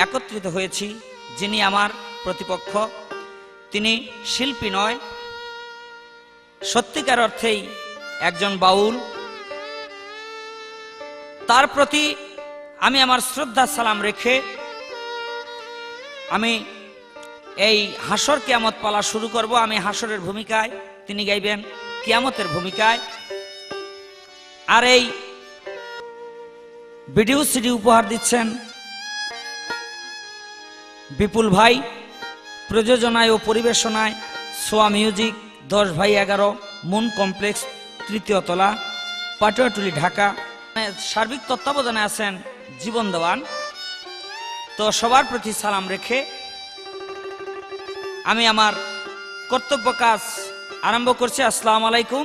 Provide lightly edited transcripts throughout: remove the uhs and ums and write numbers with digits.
একত্রিত হয়েছি। যিনি আমার প্রতিপক্ষ তিনি শিল্পী নয়, সত্যিকার অর্থেই একজন বাউল। তার প্রতি আমি আমার শ্রদ্ধা সালাম রেখে আমি এই হাসর কিয়ামত পালা শুরু করব। আমি হাসরের ভূমিকায়, তিনি গাইবেন কিয়ামতের ভূমিকায়। আর এই ভিডিও সিডি উপহার দিচ্ছেন বিপুল ভাই, প্রযোজনায় ও পরিবেশনায় সোয়া মিউজিক, 10 ভাই 11 মুন কমপ্লেক্স, 3য় তলা, পাটুয়াটুলি, ঢাকা। সার্বিক তত্ত্বাবধানে আছেন জীবন দেওয়ান। তো সবার প্রতি সালাম রেখে আমি আমার কর্তব্য কাজ আরম্ভ করছি। আসসালামু আলাইকুম।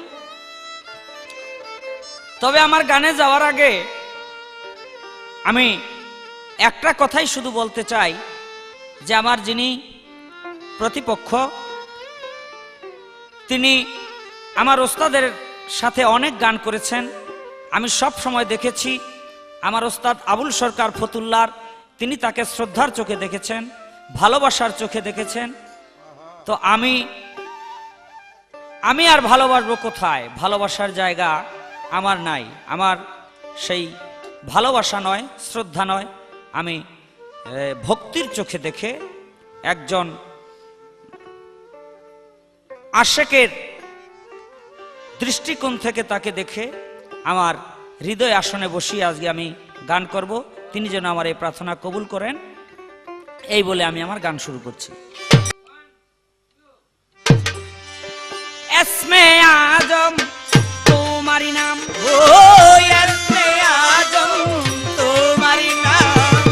তবে আমার গানে যাওয়ার আগে আমি একটা কথাই শুধু বলতে চাই যে আমার যিনি প্রতিপক্ষ তিনি আমার ওস্তাদের সাথে অনেক গান করেছেন। আমি সব সময় দেখেছি আমার ওস্তাদ আবুল সরকার ফতুল্লার, তিনি তাকে শ্রদ্ধার চোখে দেখেছেন, ভালোবাসার চোখে দেখেছেন। তো আমি আর ভালোবাসবো কোথায়? ভালোবাসার জায়গা আমার নাই। আমার সেই ভালোবাসা নয়, শ্রদ্ধা নয়, আমি ভক্তির চোখে দেখে, একজন আশেকের দৃষ্টিকোণ থেকে তাকে দেখে আমার হৃদয় আসনে বসিয়ে আজকে আমি গান করব। তিনি যেন আমার এই প্রার্থনা কবুল করেন, এই বলে আমি আমার গান শুরু করছি। এসমে আজম তোমারি নাম, ও এসমে আজম তোমারি নাম,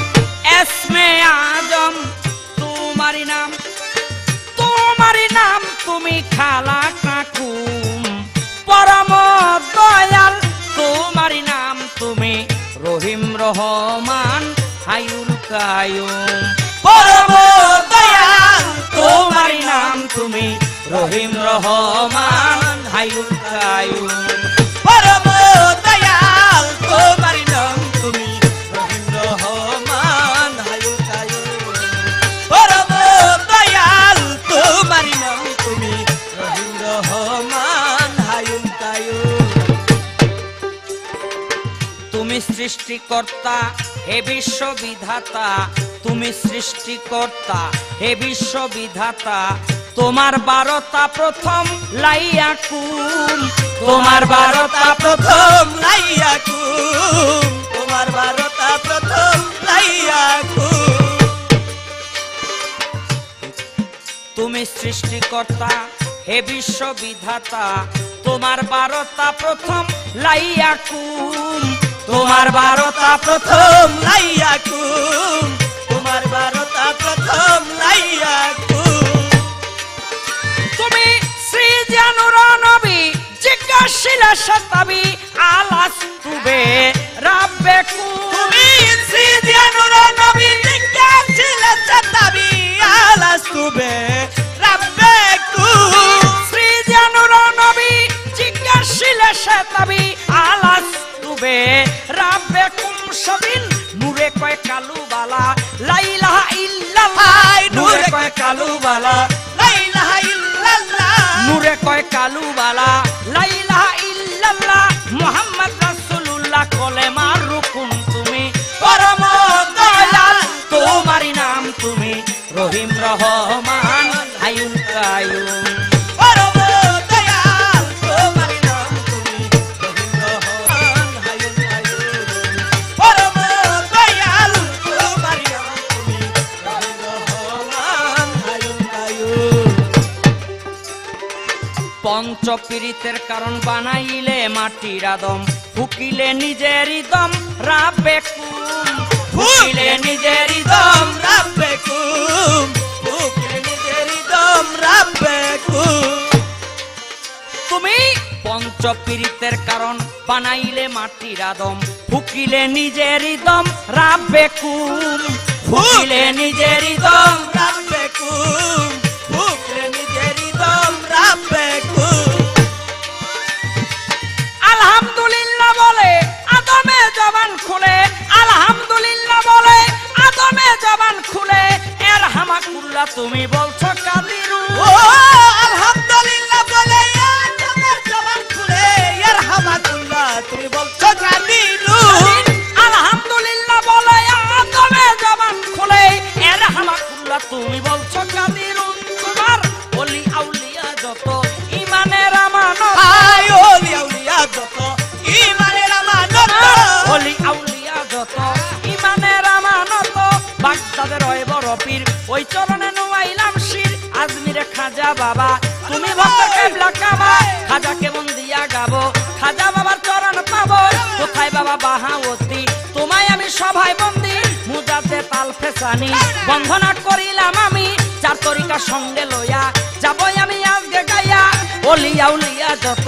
এসমে আজম তোমারি নাম, তোমারি নাম তুমি খালা কাকুম পরম দয়াল, তোমারি নাম তুমি রহিম রহমান হায়ুল কায়ুম, পরম দয়াল তোমারি নাম তুমি রহিম রহমান হায়ুল কায়ুম, পরম দয়াল তোমারি নাম তুমি রহিম রহমান হায়ুল কায়ুম, পরম দয়াল তোমারি নাম তুমি রহিম রহমান হায়ুল কায়ুম। তুমি সৃষ্টিকর্তা হে বিশ্ববিধাতা, তুমি সৃষ্টিকর্তা হে বিশ্ববিধাতা, তোমার 12টা প্রথম লাইয়াকুম, তোমার 12টা প্রথম লাইয়াকুম, তোমার 12টা প্রথম লাইয়াকুম। তুমি সৃষ্টিকর্তা হে বিশ্ববিধাতা, তোমার 12টা প্রথম লাইয়াকুম, তোমার 12টা প্রথম লাইয়াকুম, তোমার 12টা প্রথম লাইয়াকুম। তুমি শ্রী জানুর নবী জিজ্ঞাসিলা শতাবি আলাস তুবে রাব্বেকুম, তুমি শ্রী জানুর নবী জিজ্ঞাসিলা শতাবি আলাস তুবে রাব্বেকুম, শ্রী জানুর নবী জিজ্ঞাসিলা শতাবি আলাস তুবে রাব্বেকুম সবিন নূরে কয় কালুবালা লা ইলাহা ইল্লাল্লাহ, নূরে কয় কালুবালা লা ইলাহা ইল্লাল্লাহ, নূরে কয় কালুবালা লা ইলাহা ইল্লাল্লাহ, মুহাম্মদ রাসূলুল্লাহ কলেমার রুকুন তুমি পরম দয়াল, তোমারই নাম তুমি রহিম রহমান হায়ুল কায়ুম, পরম দয়াল তোমারি নাম তুমি রহিম রহমান হায়ুল কায়ুম, পরম দয়াল তোমারি নাম তুমি রহিম রহমান হায়ুল কায়ুম। পঞ্চপীড়িতের কারণ বানাইলে মাটির আদম, ফুকিলে নিজেরই দম রাব্বেকুম, ফুকিলে নিজেরই দম রাব্বেকুম, ফুকিলে নিজেরই দম রাব্বেকুম। তুমি পঞ্চপীড়িতের কারণ বানাইলে মাটির আদম, ফুকিলে নিজেরই দম রাব্বেকুম, ফুকিলে নিজেরই দম রাব্বেকুম, ফুকিলে নিজেরই দম রাব্বেকুম। আলহামদুলিল্লাহ বলে আদমে জবান খুলে, আলহামদুলিল্লাহ বলে আদমে জবান রহমাতুল্লাহ তুমি বলছো কাদিরুন ও আলহামদুলিল্লাহ বলে তোমার জবান খুলে ইয়া রহমাতুল্লাহ তুমি বলছো কাদিরুন আলহামদুলিল্লাহ বলে আদমে জবান খুলে এর রহমাতুল্লাহ তুমি বলছো কাদিরুন তোমার ওলি আউলিয়া যত ইমানের আমানত আয় ওলি আউলিয়া যত ইমানের আমানত ওলি আউলিয়া যত ইমানের আমানত বাগদাদের ওই বড় পীর ওই চরণে নুয়াইলাম শির আজমিরে খাজা বাবা তুমি ভক্ত কেবলা কাবা খাজাকে মন দিয়া গাবো খাজা বাবার চরণ পাবো কোথায় বাবা বাহাওতি তোমায় আমি সভায় বন্দি মুজাতে তাল ফেসানি বন্ধনা করিলাম আমি চার তরিকা সঙ্গে লইয়া যাবই আমি আজকে গাইয়া ওলিয়া উলিয়া যত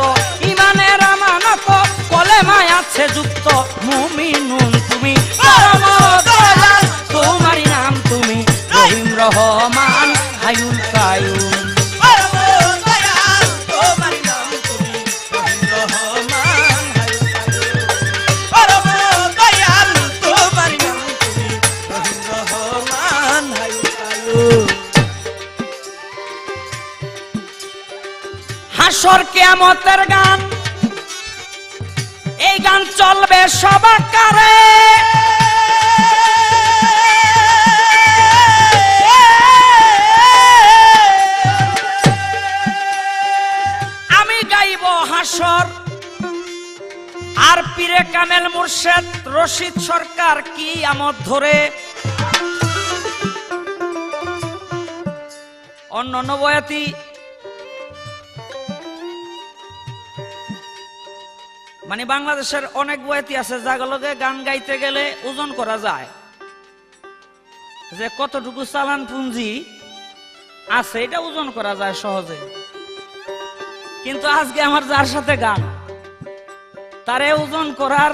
ইমানের আমানত কলেমায় আছে যুক্ত মুমিনুন তুমি পরম দয়াল তোমারই নাম তুমি রহিম রহমান হায়ুল কায়ুম পরম দয়াল তোমার নাম তুমি রহিম রহমান হায়ুল কায়ুম পরম দয়াল তোমার নাম তুমি রহিম রহমান হায়ুল কায়ুম হাসর কিয়ামতের গান এই গান চলবে সবাকারে আমি গাইব হাসর আর পীরে কামেল মুর্শেদ রশিদ সরকার কিয়ামত ধরে অন্য বয়াতি মানে বাংলাদেশের অনেক বয়াতি আছে যাগুলোকে গান গাইতে গেলে ওজন করা যায় যে কতটুকু চালান পুঞ্জি আছে এটা ওজন করা যায় সহজে কিন্তু আজকে আমার যার সাথে গান তারে ওজন করার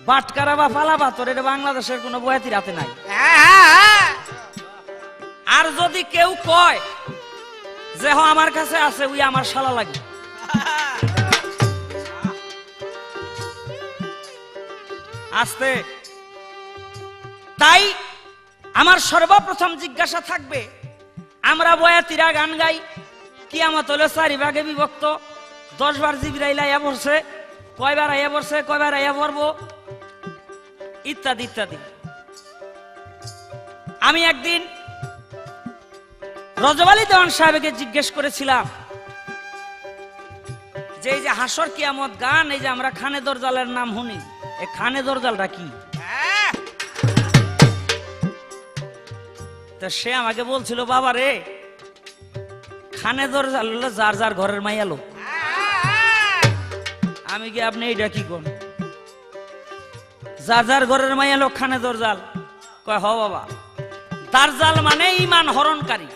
বাটকারা বা ফালা পাথর এটা বাংলাদেশের কোনো বয়াতির হাতে নাই আর যদি কেউ কয় যে হ আমার কাছে আছে ওই আমার শালা লাগে আসতে তাই আমার সর্বপ্রথম জিজ্ঞাসা থাকবে আমরা বয়াতিরা গান গাই কিয়ামত হলো 4 ভাগে বিভক্ত 10 বার জিবরাইল আইয়া পড়ছে কয়বার আইয়া পড়ছে কয়বার আইয়া পড়বো ইত্যাদি ইত্যাদি আমি একদিন রজব আলী দেওয়ান সাহেবকে জিজ্ঞেস করেছিলাম যে এই যে হাসর কিয়ামত গান এই যে আমরা খানে দরজালের নাম শুনি এই খানে দরজালটা কি তো সে আমাকে বলছিল বাবা রে খানে দরজাল হলো যার যার ঘরের মাইয়া লোক আমি কি আপনি এইটা কি কোন যার যার ঘরের মাইয়া লোক খানে দরজাল কয় হ বাবা দারজাল মানে ঈমান হরণকারী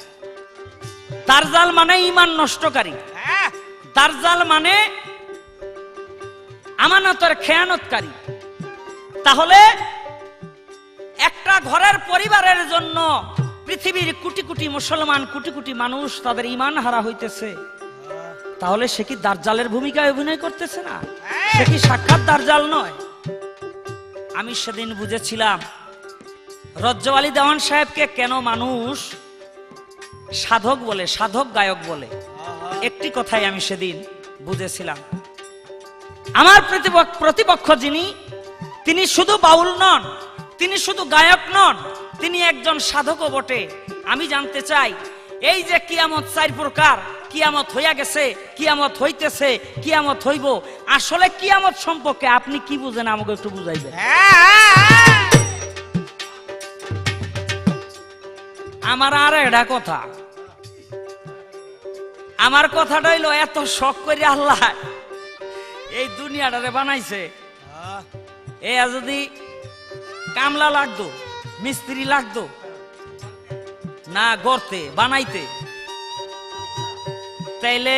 দারজাল মানে ঈমান নষ্টকারী দারজাল মানে আমানতের খেয়ানতকারী তাহলে একটা ঘরের পরিবারের জন্য পৃথিবীর কোটি কোটি মুসলমান কোটি কোটি মানুষ তাদের ঈমান হারা হইতেছে তাহলে সে কি দারজালের ভূমিকায় অভিনয় করতেছে না সে কি সাক্ষাৎ দারজাল নয় আমি সেদিন বুঝেছিলাম রজ্জব আলী দেওয়ান সাহেবকে কেন মানুষ সাধক বলে সাধক গায়ক বলে একটি কথাই আমি সেদিন বুঝেছিলাম আমার প্রতিপক্ষ যিনি তিনি শুধু বাউল নন তিনি শুধু গায়ক নন তিনি একজন সাধকও বটে আমি জানতে চাই এই যে কিয়ামত 4 প্রকার কিয়ামত হইয়া গেছে কিয়ামত হইতেছে কিয়ামত হইব আসলে কিয়ামত সম্পর্কে আপনি কি বুঝেন আমাকে একটু বুঝাইবেন আমার আর একটা কথা আমার কথাটা হইলো এত শখ করে আল্লাহ এই দুনিয়াটারে বানাইছে এ যদি কামলা লাগতো মিস্ত্রি লাগতো না গড়তে বানাইতে তাইলে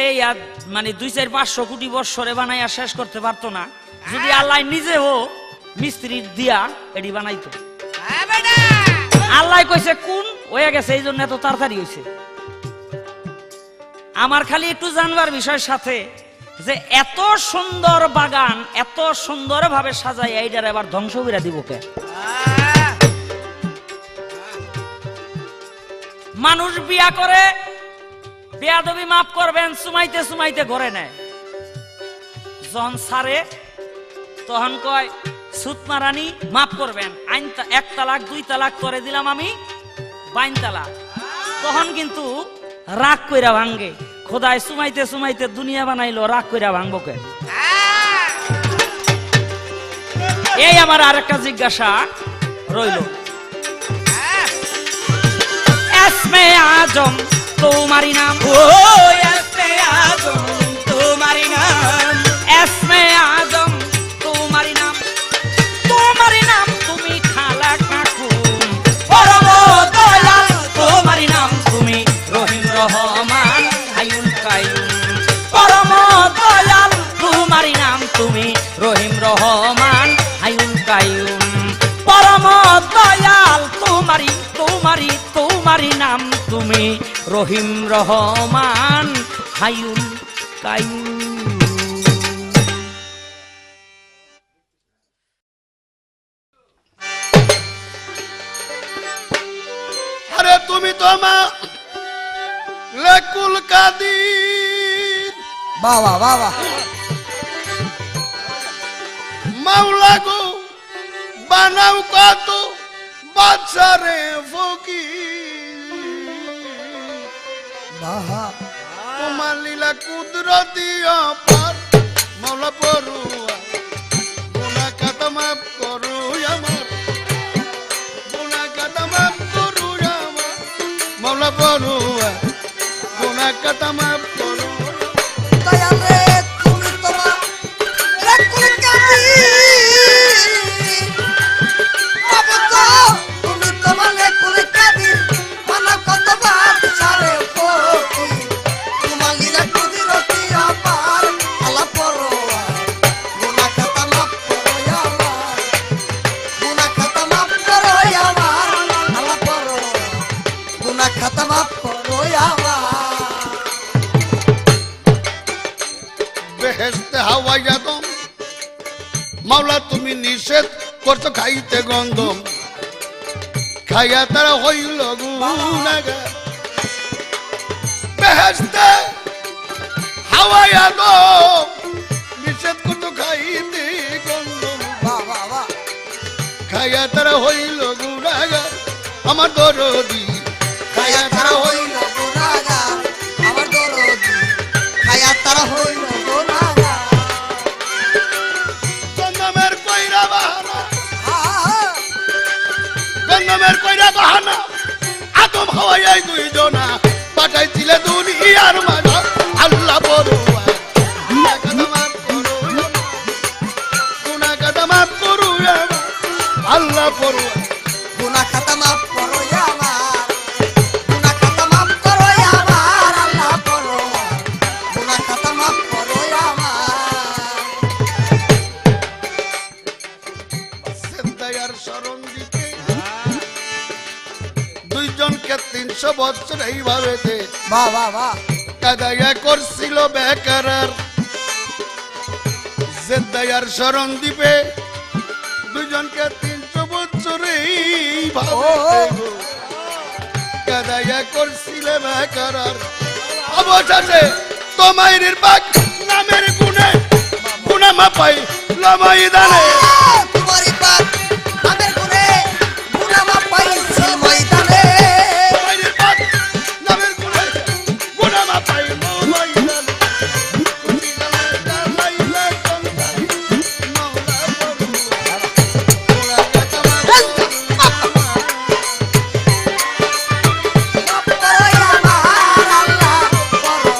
মানে 200-500 কোটি বছরে বানাইয়া শেষ করতে পারতো না যদি আল্লাহ নিজেও মিস্ত্রি দিয়া এটি বানাইতো আল্লাহ কইছে কোন হয়ে গেছে এই জন্য এত তাড়াতাড়ি হয়েছে আমার খালি একটু জানবার বিষয়ের সাথে যে এত সুন্দর বাগান এত সুন্দর ভাবে সাজাই এইটার এবার ধ্বংস করে দিব কে মানুষ বিয়া করে বেয়াদবি মাফ করবেন, সুমাইতে সুমাইতে ঘরে নেয়। যখন সারে তখন কয় সুতমা রানী মাফ করবেন, আইন 1 তালাক 2 তালাক করে দিলাম আমি 22 তালাক। তখন কিন্তু রাগ কইরা ভাঙ্গে, খোদায় সুমাইতে সুমাইতে দুনিয়া বানাইলো, রাগ কইরা ভাঙবো কে? এই আমার আরেকটা জিজ্ঞাসা রইল, এসমে আজম তোমারি নাম, ও এসমে আজম তোমারি নাম, এসমে আজম তোমারি নাম, তোমারি নাম তুমি খালা কাকু, পরম দয়াল তোমারি নাম তুমি রহিম রহমান হায়ুল কায়ুম, পরম দয়াল তোমারি নাম তুমি রহিম রহমান হায়ুল কায়ুম, পরম দয়াল তোমারি তোমারি তোমারি নাম তুমি রহিম রহমান হায়ুল কায়ুম। আরে তুমি তো মা লেকুল কাদির, বাবা বাবা মাওলা গো বানাও কত বাচ্চারে ফকির, বাহা তোমার লীলা কুদরতি অপার, মাওলা পড়ুয়া গুনাহ খাতা মাফ করো আমার, গুনাহ খাতা মাফ করো আমার, মাওলা পড়ুয়া গুনাহ খাতা মাফ করো। দয়াল রে তুমি তোমার লেকুল কাদির, বাবা গো তুমি তোমার লেকুল কাদির, মানা কত বাদশারে ফকির, তোমার লীলা কুদরতি অপার, আল্লাহ পরোয়া গুনাহ খাতা মাফ করো আমার, গুনাহ খাতা মাফ করো আমার, আল্লাহ পরোয়া গুনাহ খাতা মাফ করো আমার। বেহেশতে হাওয়া যাদম, মাওলা তুমি নিষেধ করছো খাইতে গন্ধম, খাইয়া তারা হইল গুনাহগার। বেহেশতে হাওয়া যাদম, নিষেধ করছো খাইতে গন্ধম, বাবা বাবা খাইয়া তারা হইল গুনাহগার। আমার দরদি খায়া তারা হইল গুনাহগার, আমার দরদি খায়া তারা হইল গুনাহগার। গন্ধমের কইরা বাহানা, আহা, গন্ধমের কইরা বাহানা, আদম হাওয়াই দুইজনা পাঠাইছিলে দুনিয়ার মাঝে, আল্লাহ বড়ুয়া গুনাহ খাতা মাফ করো, গুনাহ খাতা মাফ করো আমার, আল্লাহ বড়ুয়া গুনাহ খাতা মাফ করো আমার, গুনাহ খাতা মাফ করো আমার, আল্লাহ করো গুনাহ খাতা মাফ করো আমার। সেন্দায়ার শরণ দিতে দুইজনকে 300 বছর এইভাবে বাবা বাবা কাদায়া করছিল বেকারার। সেন্দায়ার শরণ দিবে দুইজনকে 300 বছর এইভাবে কাদায়া করছিল বেকারার। অবশেষে তোমার বাক নামের গুণে গুণা মাপাই লমাই দানে, তোমারই পাক আমের গুনে গুনাহ মাফ পাইছি ময়দানে, তোমার বাক নামের গুণে গুণা মাপাই লমাই দানে। তুমি গালাইলা কন্যা মাওলা বড়ুয়া গুনাহ খাতা মাফ মাফ করো আমার, আল্লাহ করো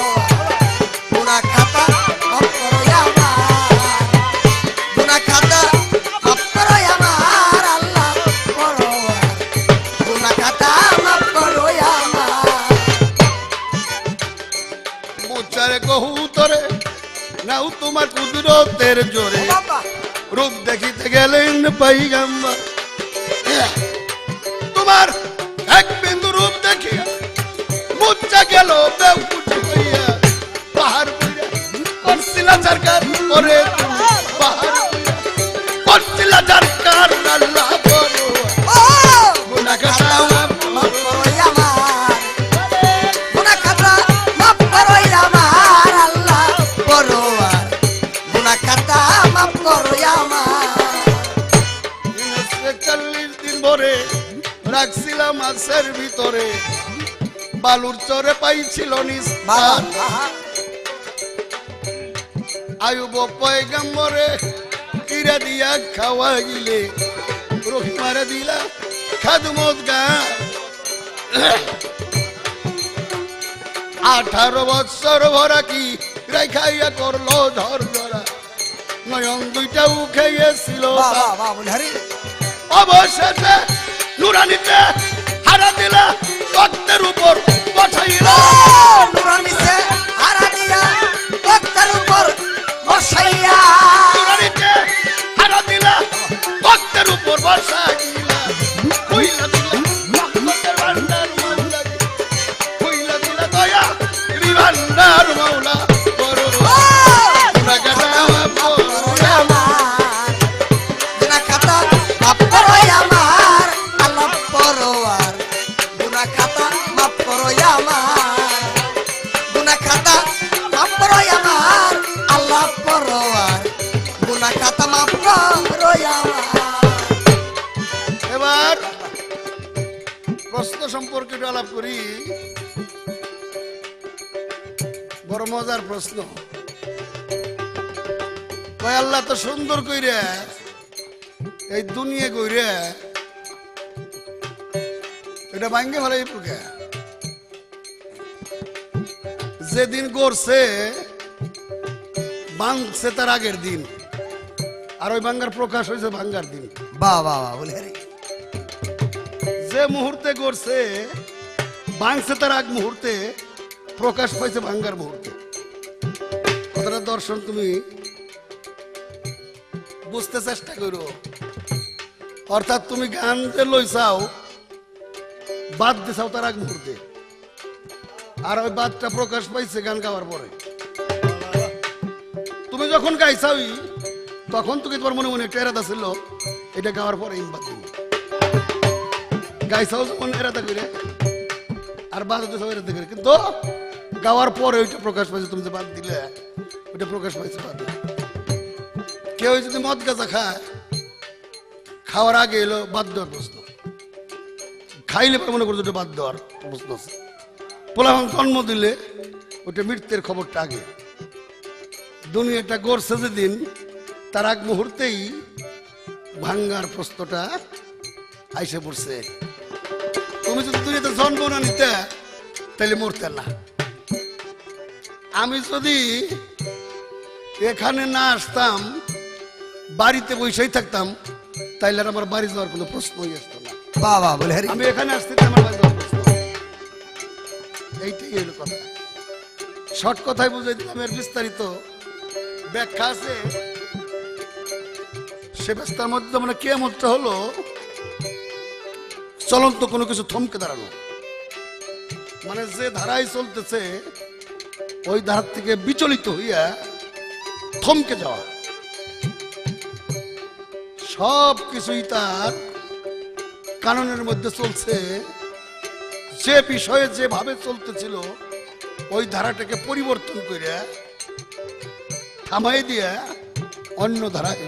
গুনাহ খাতা মাফ করো আমার, গুনাহ খাতা মাফ করো আমার, আল্লাহ করো গুনাহ খাতা মাফ করো আমার। মোচারে কহুতরে নাও তোমার কুদরতের জোরে, বাবা রূপ দেখিতে গেলেন পাইগাম্বার। তোমার এক বিন্দু রূপ দেখিয়া মুচ্চা গেল বেউকুটি হইয়া, পাহাড় পুইরা করছিলা সরকার করে তুমি, পাহাড় পুইরা করছিলা সরকার আল্লাহ বড়ুয়া ও গুনাহ খাতা মাফ মাফ করো আমার, ভরে রাখছিলাম মাছের ভিতরে, বালুর চরে পাইছিল নিস্তার। আয়ুব পয়গম্বরে কিরা দিয়া খাওয়াইলে, রহিমারে দিলা খাদমত গা। 18 বৎসর ভরা কি রেখাইয়া করলো ঝরঝরা, নয়ন দুইটা উখাইয়েছিল। অবশেষে নুরানিতে হারা দিলা, তক্তের উপর বসাইলা। নুরানিতে হারা দিয়া তক্তের উপর বসাইয়া, নুরানিতে হারা দিলা, তক্তের উপর বসাইলা। কইলা দিলা রহমতের ভান্ডার মাওলা, কইলা দিলা দয়া ভান্ডার মাওলা। করো গুনাহ খাতা মাফ করো আমার গুনাহ খাতা মাফ করো আমার আল্লাহ পরওয়ার। গুনাহ খাতা মাফ করো আমার, গুনাহ খাতা মাফ করো আমার আল্লাহ পরওয়ার। গুনাহ খাতা মাফ করো আমার। এবার প্রশ্ন সম্পর্কে একটু আলাপ করি। বড় মজার প্রশ্ন। কয় আল্লাহ তো সুন্দর কইরে এই দুনিয়া কইরে এটা ভাঙ্গে ভালাই প্রকা। যেদিন করছে ভাঙছে তার আগের দিন, আর ওই ভাঙ্গার প্রকাশ হয়েছে ভাঙ্গার দিন। বাহ বাহ বাহ বলে রে। যে মুহূর্তে করছে ভাঙছে তার আগ মুহূর্তে, প্রকাশ পাইছে ভাঙ্গার মুহূর্তে। কথাটা দর্শন তুমি বুঝতে চেষ্টা করো। অর্থাৎ তুমি গান যে লইছাও, বাদ দিছাও তার আগ মুহূর্তে, আর ওই বাদটা প্রকাশ পাইছে গান গাওয়ার পরে। তুমি যখন গাইছাওই তখন তো তোমার মনে মনে একটা এরাদা ছিল, এটা গাওয়ার পরে বাদ দিব। গাইছাও যখন এরাদা করে, আর বাদ দিছাও এরাদা করে, কিন্তু গাওয়ার পরে ওইটা প্রকাশ পাইছে। তুমি যে বাদ দিলে ওইটা প্রকাশ পাইছে বাদ। কেউ যদি মদ গাঁজা খায়, খাওয়ার আগে এলো বাদ দেওয়ার প্রশ্ন, খাইলে পরে মনে করছো ওটা বাদ দেওয়ার প্রশ্ন আছে। পোলাপান জন্ম দিলে ওইটা মৃত্যুর খবরটা আগে। দুনিয়াটা গড়ছে যেদিন, তার আগ মুহূর্তেই ভাঙ্গার প্রশ্নটা আইসে পড়ছে। তুমি যদি দুনিয়াতে জন্ম না নিতে তাহলে মরতে না। আমি যদি এখানে না আসতাম, বাড়িতে বসেই থাকতাম, তাইলে আর আমার বাড়ি যাওয়ার কোনো প্রশ্নই আসতো না। বাহ বাহ বলে রে। আমি এখানে আসতে আমার বাড়ি যাওয়ার প্রশ্ন। এইটাই হলো কথা। শর্ট কথায় বুঝাই দিলাম, এর বিস্তারিত ব্যাখ্যা আছে। সে ব্যস্তার মধ্যে মানে কিয়ামতটা হলো চলন্ত কোনো কিছু থমকে দাঁড়ানো। মানে যে ধারায় চলতেছে ওই ধারা থেকে বিচলিত হইয়া থমকে যাওয়া। সব কিছুই তার কানুনের মধ্যে চলছে। যে বিষয়ে যেভাবে চলতেছিল ওই ধারাটাকে পরিবর্তন করে থামাই দিয়া অন্য ধারায়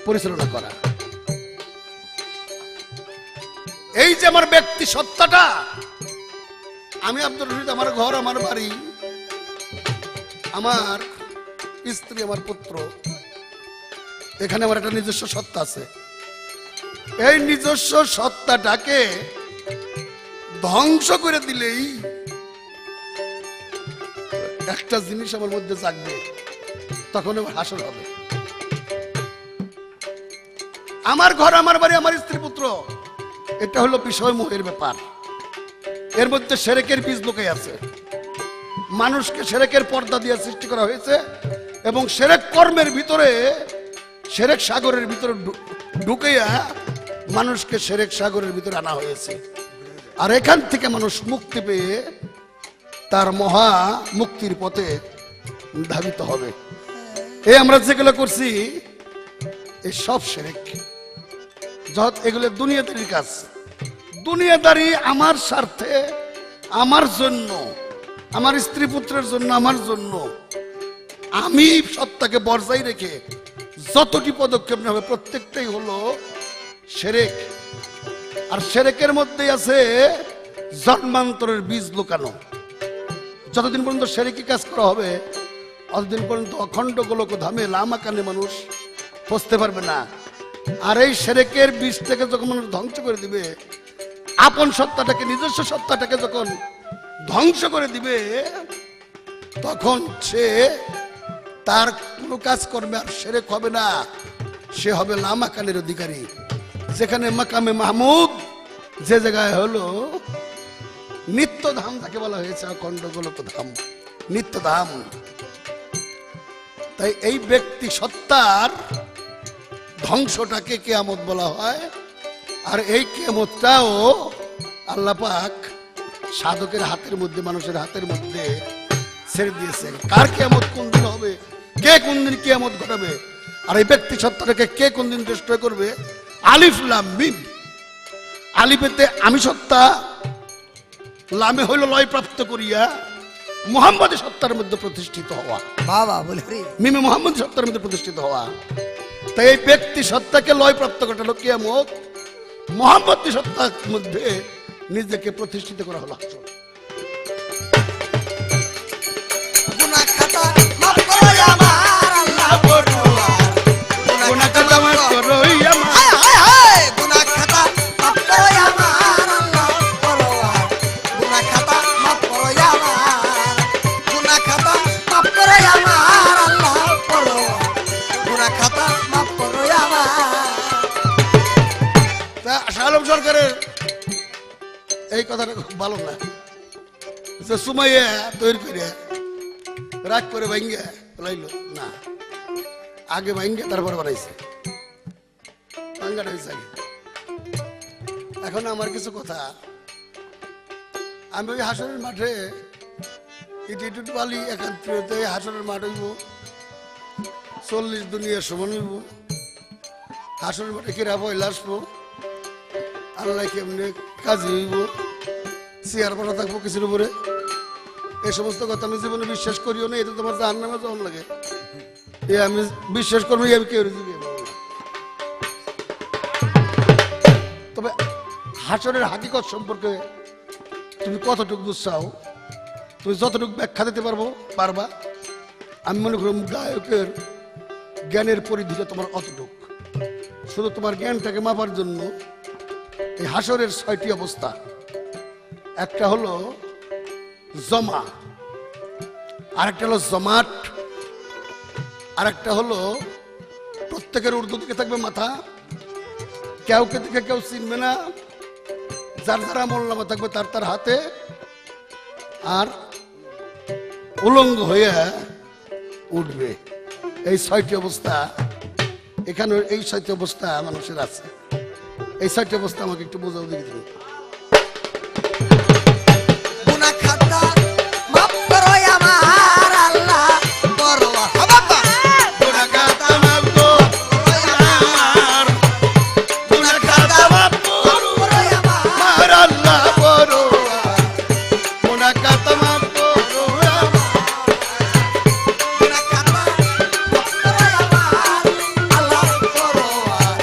পরিচালনা করা। এই যে আমার ব্যক্তি সত্তাটা, আমি আব্দুর রশিদ, আমার ঘর, আমার বাড়ি, আমার স্ত্রী, আমার পুত্র, এখানে আমার একটা নিজস্ব সত্তা আছে। এই নিজস্ব সত্তাটাকে ধ্বংস করে দিলেই একটা জিনিস আমার মধ্যে জাগবে, তখন আমার হাসর হবে। আমার ঘর, আমার বাড়ি, আমার স্ত্রী, পুত্র, এটা হলো বিষয় মোহের ব্যাপার। এর মধ্যে শিরকের বীজ লুকাই আছে। মানুষকে শিরকের পর্দা দিয়ে সৃষ্টি করা হয়েছে এবং শিরক কর্মের ভিতরে, শিরক সাগরের ভিতরে ঢুকাইয়া মানুষকে শিরক সাগরের ভিতরে আনা হয়েছে। আর এখান থেকে মানুষ মুক্তি পেয়ে তার মহা মুক্তির পথে ধাবিত হবে। এই আমরা যেগুলো করছি এই সব শিরক, যত এগুলো দুনিয়াদারির কাজ। দুনিয়াদারি আমার স্বার্থে, আমার জন্য, আমার স্ত্রী পুত্রের জন্য, আমার জন্য আমি সত্তাকে বজায় রেখে যতটি পদক্ষেপ নেবে প্রত্যেকটাই হলো শিরক। আর সেরেকের মধ্যে আছে জন্মান্তরের বীজ লুকানো। যতদিন পর্যন্ত সেরেকি কাজ করা হবে ততদিন পর্যন্ত অখণ্ড গোলক ধামে লামাকানে মানুষ পৌঁছতে পারবে না। আর এই সেরেকের বীজ থেকে যখন মানুষ ধ্বংস করে দিবে, আপন সত্তাটাকে, নিজস্ব সত্তাটাকে যখন ধ্বংস করে দিবে, তখন সে তার কোনো কাজ করবে আর সেরেক হবে না, সে হবে লামাকানের অধিকারী। যেখানে মাকামে মাহমুদ, যে জায়গায় হলো নিত্যধাম, তাকে বলা হয়েছে অখণ্ড গোলক ধাম, নিত্যধাম। তাই এই ব্যক্তি সত্তার ধ্বংসটাকে কিয়ামত বলা হয়। আর এই কিয়ামতটাও আল্লাহ পাক সাধকের হাতের মধ্যে, মানুষের হাতের মধ্যে ছেড়ে দিয়েছে। কার কিয়ামত কোন দিন হবে, কে কোন দিন কিয়ামত ঘটাবে, আর এই ব্যক্তি সত্তাটাকে কে কোন দিন ডিস্ট্রয় করবে, আলিফ লাম মিম। আলিফেতে আমি সত্তা, লামে হইল লয় প্রাপ্ত করিয়া মুহাম্মদ সত্তার মধ্যে প্রতিষ্ঠিত হওয়া, বাবা বলে রে মিমে মুহাম্মদ সত্তার মধ্যে প্রতিষ্ঠিত হওয়া। তাই এই ব্যক্তি সত্তাকে লয় প্রাপ্ত ঘটালো কিয়ামত, মুহাম্মদ সত্তার মধ্যে নিজেকে প্রতিষ্ঠিত করা হলো। গুনাহ খাতা মাফ করো আমার আল্লাহ পরোয়ার, গুনাহ খাতা মাফ করো আমার, হায় হায় হায় গুনাহ খাতা মাফ করো আমার আল্লাহ পরোয়ার, গুনাহ খাতা মাফ করো আমার, গুনাহ খাতা মাফ করো আমার আল্লাহ পরোয়ার, গুনাহ খাতা মাফ করো আমার। তা শাহ আলম সরকারের এই কথাটা খুব ভালো না, যে সুমাইয়া তৈরি করে রাগ করে ভাঙ্গা লাইলো না, আগে ভাঙ্গা তারপর বানাইছে, ভাঙ্গাটা হয়েছে আগে। এখন আমার কিছু কথা, আমি ওই হাসনের মাঠে ইটি বালি একাত্রিত হাসনের মাঠ হইব, 40 দুনিয়ার সমান হইব, হাসনের মাঠে কিরা পয়লা আসবো, আল্লাহ কেমনে কাজী হইব, চেয়ার পড়া থাকবো কিছুর উপরে। এই সমস্ত কথা আমি জীবনে বিশ্বাস করিও না, এটা তোমার জাহান্নামে যখন লাগে এ আমি বিশ্বাস করবো, আমি কেউ তবে হাসনের হাকিকত সম্পর্কে তুমি কতটুকু বুঝছাও, তুমি যতটুকু ব্যাখ্যা দিতে পারবা। আমি মনে করি গায়কের জ্ঞানের পরিধিটা তোমার অতটুক। শুধু তোমার জ্ঞানটাকে মাপার জন্য এই হাসরের 6টি অবস্থা, একটা হলো জমা, আরেকটা হলো জমাট, আরেকটা হলো প্রত্যেকের উর্দু দিকে থাকবে মাথা, কেউকে দিকে কেউ চিনবে না, যার যারা আমলনামা থাকবে তার তার হাতে, আর উলঙ্গ হয়ে উঠবে। এই 6টি অবস্থা এখানে, এই 6টি অবস্থা মানুষের আছে। এই 6টি অবস্থা আমাকে একটু বোঝাও দেখি তুমি। গুনাহ খাতা মাফ করো আমার আল্লাহ পরোয়ার, বাবা গুনাহ খাতা মাফ করো আমার, গুনাহ খাতা মাফ করো আমার আল্লাহ পরোয়ার, গুনাহ খাতা মাফ করো আমার, গুনাহ খাতা মাফ করো আমার আল্লাহ পরোয়ার,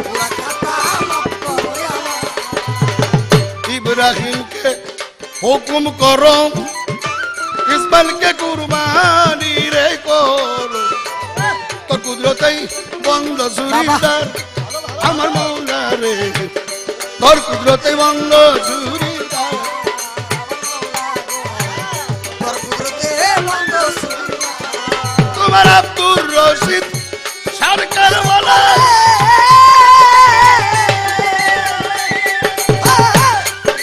গুনাহ খাতা মাফ করো আমার। ইব্রাহিমকে হুকুম করো, ইসমাইলকে কুরবানি রে করো, তোর কুদরতেই বন্ধ জুরিদার আমার মৌলা রে, তোর কুদরতেই বন্ধ জুরিদার। তোর কুদরতে বন্ধ সুরিয়া, তোমার আব্দুর রশিদ সরকার বলে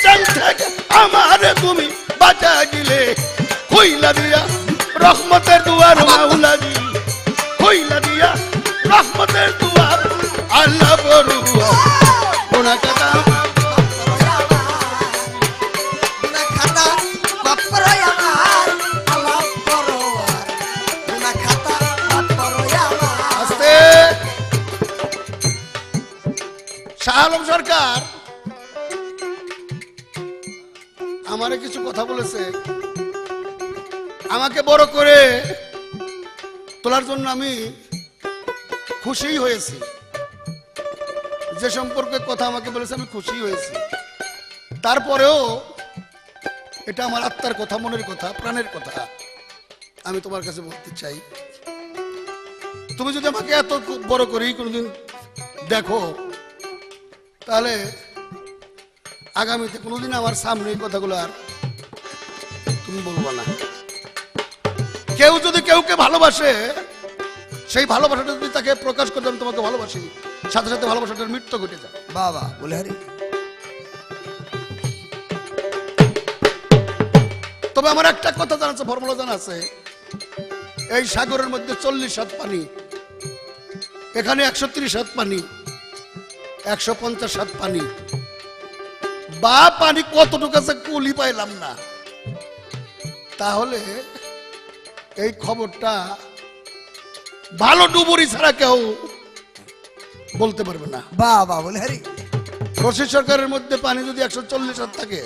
জান থেকে আমার তুমি বাঁচা দিলে, কইলা দিয়া রহমতের দুয়ার মাওলাজি, কইলা দিয়া রহমতের দুয়ার আল্লাহ বড়ুয়া, গুনাহ খাতা গুনাহ খাতা মাফ করো আমার আল্লাহ পরোয়ার, গুনাহ খাতা মাফ করো আমার। আস্তে। শাহ আলম সরকার আমারে কিছু কথা বলেছে, আমাকে বড় করে তোলার জন্য আমি খুশি হয়েছি যে সম্পর্কে কথা আমাকে বলেছে আমি খুশি হয়েছি, তারপরেও এটা আমার আত্মার কথা, মনের কথা, প্রাণের কথা। আমি তোমার কাছে বলতে চাই, তুমি যদি আমাকে এত বড় করেই কোনোদিন দেখো, তাহলে আগামীতে কোনোদিন আমার সামনে এই কথাগুলো আর তুমি বলবো না। কেউ যদি কেউকে ভালোবাসে, সেই ভালোবাসাটা যদি তাকে প্রকাশ করতে আমি তোমাকে ভালোবাসি, সাথে সাথে ভালোবাসাটার মৃত্যু ঘটে যায়। বাবা বলে হারি। তবে আমার একটা কথা জানা আছে, ফর্মুলা জানা আছে, এই সাগরের মধ্যে 40 হাত পানি, এখানে 130 হাত পানি, 150 হাত পানি, বা পানি কতটুকু আছে কুলি পাইলাম না। তাহলে এই খবরটা ভালো ডুবুরি ছাড়া কেউ বলতে পারবে না। বাবা বলে হারি। রশিদ সরকারের মধ্যে পানি যদি 140 হাত থাকে,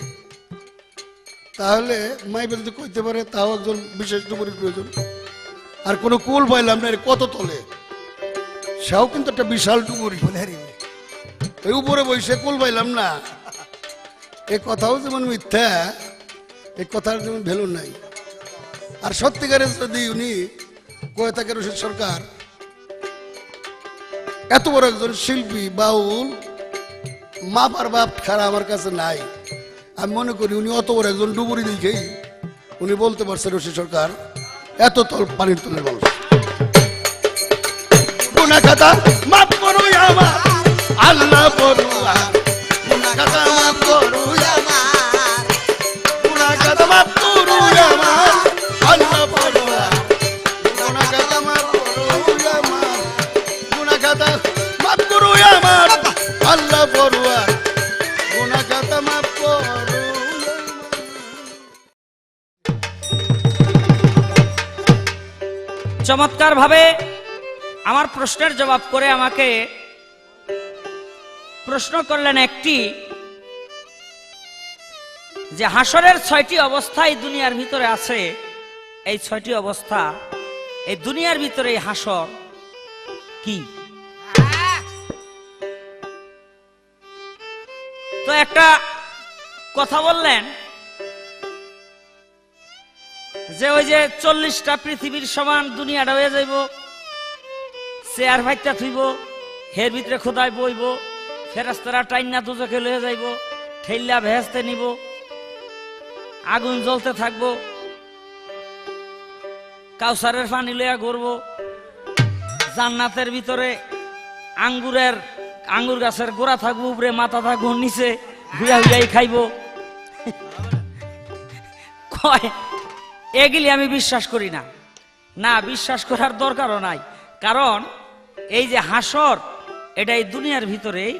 তাহলে মাইবে যদি কইতে পারে তাও একজন বিশেষ ডুবুরির প্রয়োজন। আর কোনো কুল পাইলাম না, এর কত তলে, সেও কিন্তু একটা বিশাল ডুবুরি। বলে হারি। এই উপরে বসে কুল পাইলাম না, এ কথাও যেমন মিথ্যা, এই কথার যেমন ভ্যালু নাই। আর সত্যিকারের যদি উনি কয়ে থাকে রশিদ সরকার এত বড় একজন শিল্পী, বাউল, মাপার বাপ ছাড়া আমার কাছে নাই। আমি মনে করি উনি অত বড় একজন ডুবুরি দেখেই উনি বলতে পারছে রশিদ সরকার এত তল পানির তলের মানুষ। গুনাহ খাতা মাফ করো আমার আল্লাহ বড়ুয়া, গুনাহ খাতা মাফ করো আমার, গুনাহ খাতা মাফ করো আমার আল্লাহ বড়ুয়া, গুনাহ খাতা মাফ করো আমার, গুনাহ খাতা মাফ করো আমার আল্লাহ বড়ুয়া, গুনাহ খাতা মাফ করো। চমৎকার ভাবে আমার প্রশ্নের জবাব করে আমাকে প্রশ্ন করলেন একটি, যে হাসরের 6টি অবস্থা এই দুনিয়ার ভিতরে আছে, এই 6টি অবস্থা এই দুনিয়ার ভিতরে এই হাসর কি? তো একটা কথা বললেন যে ওই যে 40টা পৃথিবীর সমান দুনিয়াটা হয়ে যাইব, চেয়ার ভাইটা থুইব, হের ভিতরে খোদায় বইব, ফেরেশতারা টাইনা দুজকে লয়ে যাইব, ঠেল্লা ভেস্তে নিব, আগুন জ্বলতে থাকবো, কাউসারের পানি লইয়া ঘুরবো, জান্নাতের ভিতরে আঙ্গুর গাছের গোড়া থাকবো, উপরে মাথা থাকবো, নিচে ঘুরা ঘুরাই খাইব। কয় এগুলি আমি বিশ্বাস করি না। না, বিশ্বাস করার দরকারও নাই, কারণ এই যে হাসর এটা এই দুনিয়ার ভিতরেই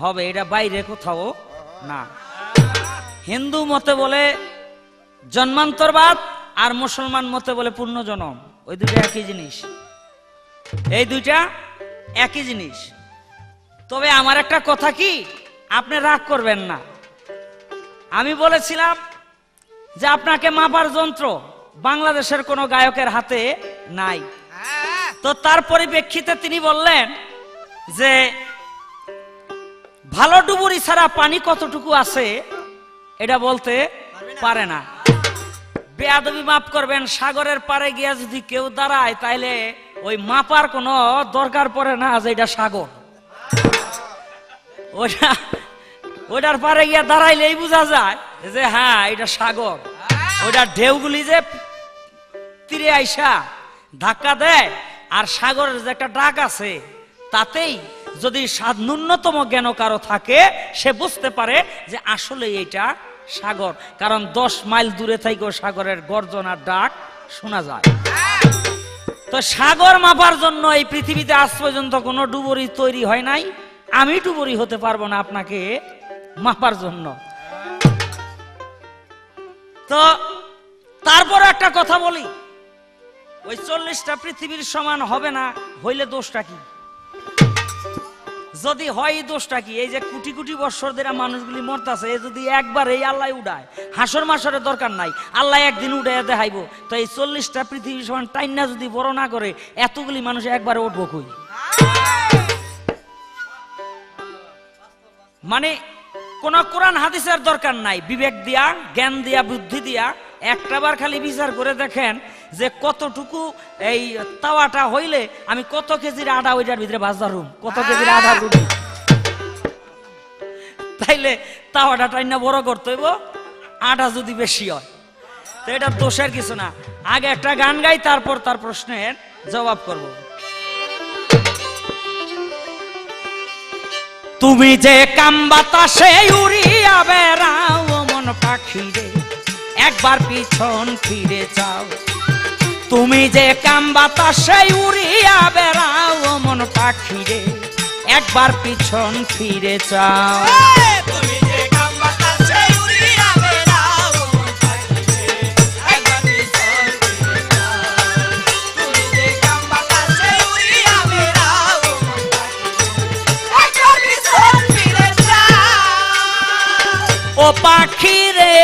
হবে, এটা বাইরে কোথাও না। হিন্দু মতে বলে জন্মান্তরবাদ, আর মুসলমান মতে বলে পুণ্যজনম, ওই দুটো একই জিনিস, এই দুইটা একই জিনিস। তবে আমার একটা কথা কি, আপনি রাগ করবেন না, আমি বলেছিলাম যে আপনাকে মাপার যন্ত্র বাংলাদেশের কোনো গায়কের হাতে নাই। তো তার পরিপ্রেক্ষিতে তিনি বললেন যে ভালো ডুবুরি ছাড়া পানি কতটুকু আছে এটা বলতে পারে না। বেয়াদবি মাফ করবেন, সাগরের পারে গিয়া যদি কেউ দাঁড়ায় তাইলে ওই মাপার কোনো দরকার পড়ে না যে এটা সাগর। ওইটার পারে গিয়া দাঁড়াইলেই বোঝা যায় যে হ্যাঁ এটা সাগর। ওইটার ঢেউগুলি যে তীরে আইসা ধাক্কা দেয়, আর সাগরের যে একটা ডাক আছে, তাতেই যদি ন্যূনতম জ্ঞান কারো থাকে সে বুঝতে পারে যে আসলে এটা সাগর, কারণ 10 মাইল দূরে থেকেও সাগরের গর্জনার ডাক শোনা যায়। তো সাগর মাপার জন্য এই পৃথিবীতে আজ পর্যন্ত কোনো ডুবুরি তৈরি হয় নাই, আমি ডুবুরি হতে পারবো না আপনাকে মাপার জন্য। তো তারপর একটা কথা বলি, ওই 40টা পৃথিবীর সমান হবে না, হইলে দোষটা কি? যদি হয় দোষটা কি? এই যে কোটি কোটি বছর ধরে মানুষগুলি মরতাছে, যদি একবার এই আল্লাহ উড়ায়, হাসর মাসরের দরকার নাই, আল্লাহ একদিন উড়াইয়া দেখাইবো, তো এই 40টা পৃথিবীর সমান টাইনা যদি বড় না করে, এতগুলি মানুষ একবারে উঠবো কই? মানে কোন কোরআন হাদিসের দরকার নাই, বিবেক দিয়া, জ্ঞান দিয়া, বুদ্ধি দিয়া একটাবার খালি বিচার করে দেখেন যে কতটুকু এই তাওয়াটা হইলে আমি কত কেজির আটা ওইটার ভিতরে ভাজদারুম, কত কেজির আটা রুটি, তাইলে তাওয়াটা টাইনা বড় করতে হইব, আটা যদি বেশি হয়। তো এটা দোষের কিছু না। আগে একটা গান গাই, তারপর তার প্রশ্নের জবাব করব। তুমি যে কাম বাতাসে উড়িয়া বেড়াও মন পাখি রে, একবার পিছন ফিরে যাও। তুমি যে কাম বাতাসে উড়িয়া বেড়াও মন পাখি রে, একবার পিছন ফিরে যাও। ও পাখি রে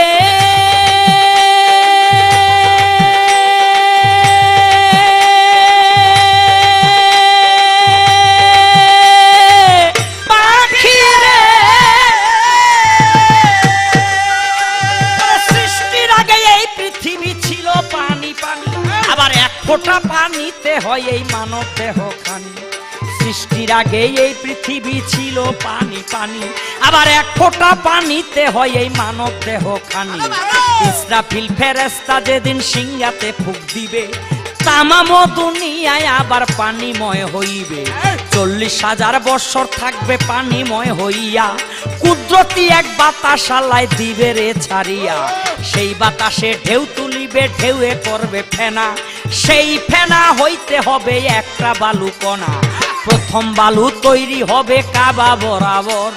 পাখি রে, সৃষ্টির আগে এই পৃথিবী ছিল পানি পানি, আবার এক ফোঁটা পানিতে হয় এই মানব দেহ খানি। সৃষ্টির আগে এই পৃথিবী ছিল পানি পানি, আবার এক ফোঁটা পানিতে হয় এই মানব দেহ খানি। ইসরাফিল ফেরেশতা যেদিন সিংহাতে ফুঁক দিবে, তামাম দুনিয়ায় আবার পানিময় হইবে। 40,000 বছর থাকবে পানিময় হইয়া, কুদরতি এক বাতাস আল্লাহ দিবে রে ছাড়িয়া। সেই বাতাসে ঢেউ তুলিবে, ঢেউয়ে করবে ফেনা, সেই ফেনা হইতে হবে একটা বালু কণা। প্রথম বালু তৈরি হবে কাবা বরাবর,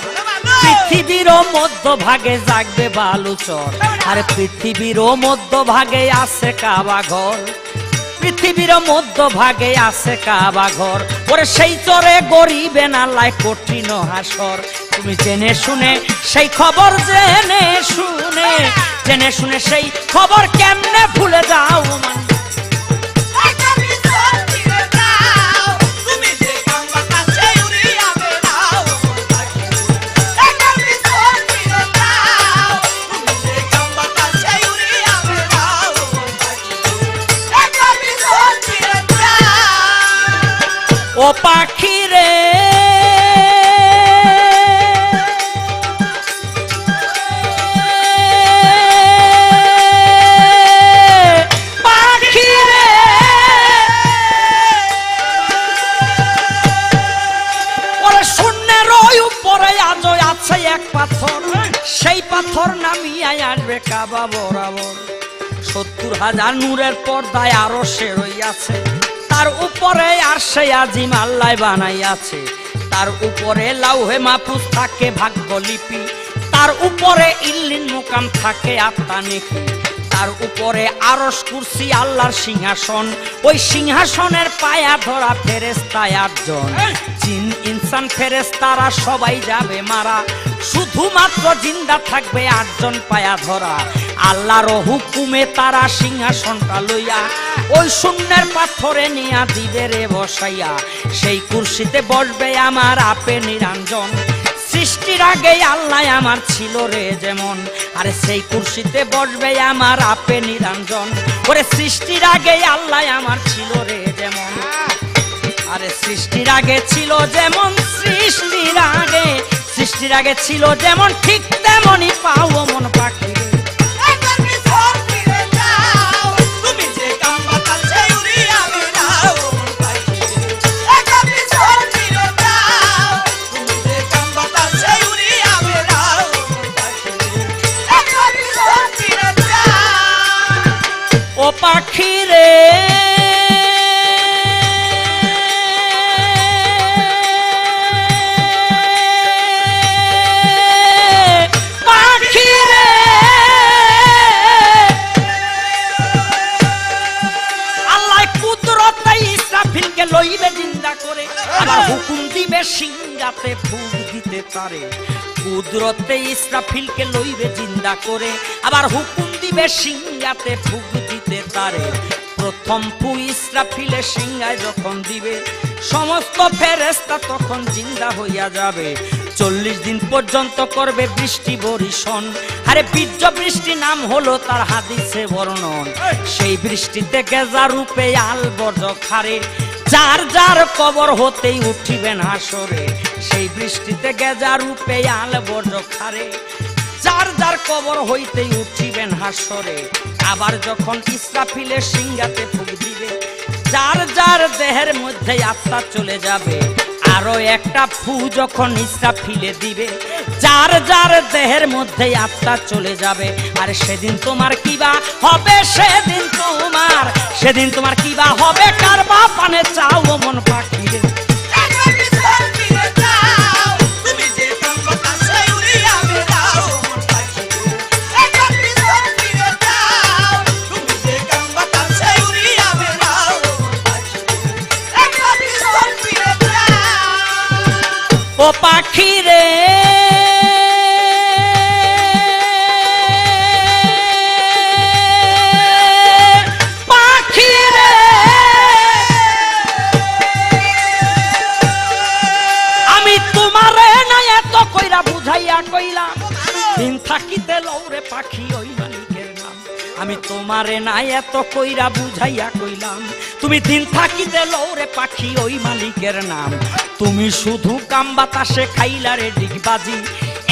পৃথিবীর মধ্যভাগে জাগবে বালুচর। আর পৃথিবীর মধ্যভাগে আছে কাবা ঘর, পৃথিবীর মধ্যভাগে আছে কাবা ঘর। ওরে সেই চরে গরিবে নালায় কঠিন হাসর। তুমি জেনে শুনে সেই খবর জেনে শুনে, জেনে শুনে সেই খবর কেমনে ভুলে যাও মানে। ও পাখি রে পাখি রে, ওরে শূন্যের উপরে আজ আছে এক পাথর, সেই পাথর নামিয়ে আসবে কাবা বরাবর। 70,000 নূরের পর্দায় আরো সে রইয়াছে, তার উপরে আরশে আজিম আল্লাহ বানাইয়াছে। তার উপরে লাউহে মাহফুজ থাকে ভাগ্যলিপি, তার উপরে ইল্লিন মুকাম থাকে আত্মা নেকি। তার উপরে আরশ কুরসি আল্লাহর সিংহাসন, ওই সিংহাসনের পায়া ধরা ফেরেশতা 8 জন। জিন ইনসান ফেরেশতারা সবাই যাবে মারা, শুধুমাত্র জিন্দা থাকবে 8 জন পায়া ধরা। আল্লাহর হুকুমে তারা সিংহাসনটা লইয়া ওই শূন্যের পাথরে নিয়া দিবে রে বসাইয়া। সেই কুরসিতে বসবে আমার আপে নিরঞ্জন, সৃষ্টির আগে আল্লাহ আমার ছিল রে যেমন। আরে সেই কুরসিতে বসবে আমার আপে নিরঞ্জন, ওরে সৃষ্টির আগে আল্লাহ আমার ছিল রে যেমন। আরে সৃষ্টির আগে ছিল যেমন, সৃষ্টির আগে, সৃষ্টির আগে ছিল যেমন, ঠিক তেমনই পাও মন পাখি। ও পাখি রে পাখি রে, আল্লাহ কুদরতে ইসরাফিলকে লইবে জিন্দা করে, আবার হুকুম দিবে সিংহাতে ফুঁক দিতে তারে। কুদরতে ইসরাফিলকে লইবে জিন্দা করে, আবার হুকুম দিবে সিংহাতে ফুঁক দিতে তারে। প্রথম ফু ইসরাফিলের সিংহায় যখন দিবে, সমস্ত ফেরেশতা তখন জিন্দা হইয়া যাবে। 40 দিন পর্যন্ত করবে বৃষ্টি বরিশন। আরে বীর্য বৃষ্টি নাম হলো তার হাদিসে বর্ণন। সেই বৃষ্টিতে গেজা রূপে আল বর্জ খারে, যার যার কবর হতেই উঠিবেন হাসরে। সেই বৃষ্টিতে গেজা রূপে আল বর্জ খারে, যার যার কবর হইতেই উঠিবেন হাসরে। আবার যখন ইসরাফিলের সিংহাতে ফুঁক দিবে, যার যার দেহের মধ্যে আত্মা চলে যাবে। আরো একটা ফু যখন ইসরাফিলে দিবে, যার যার দেহের মধ্যে আত্মা চলে যাবে। আর সেদিন তোমার কিবা হবে, সেদিন তোমার কিবা হবে, কারবা পানে চাও মন পাখি রে। ও পাখি রে পাখি রে, আমি তোমারে না এত কইরা বুঝাইয়া কইলাম, দিন থাকিতে লৌরে পাখি ওই মালিকের নাম। আমি তোমারে না এত কইরা বুঝাইয়া কইলাম, তুমি দিন থাকিতে লৌরে পাখি ওই মালিকের নাম। তুমি শুধু কাম বাতাসে খাইলা রে ডিগবাজি,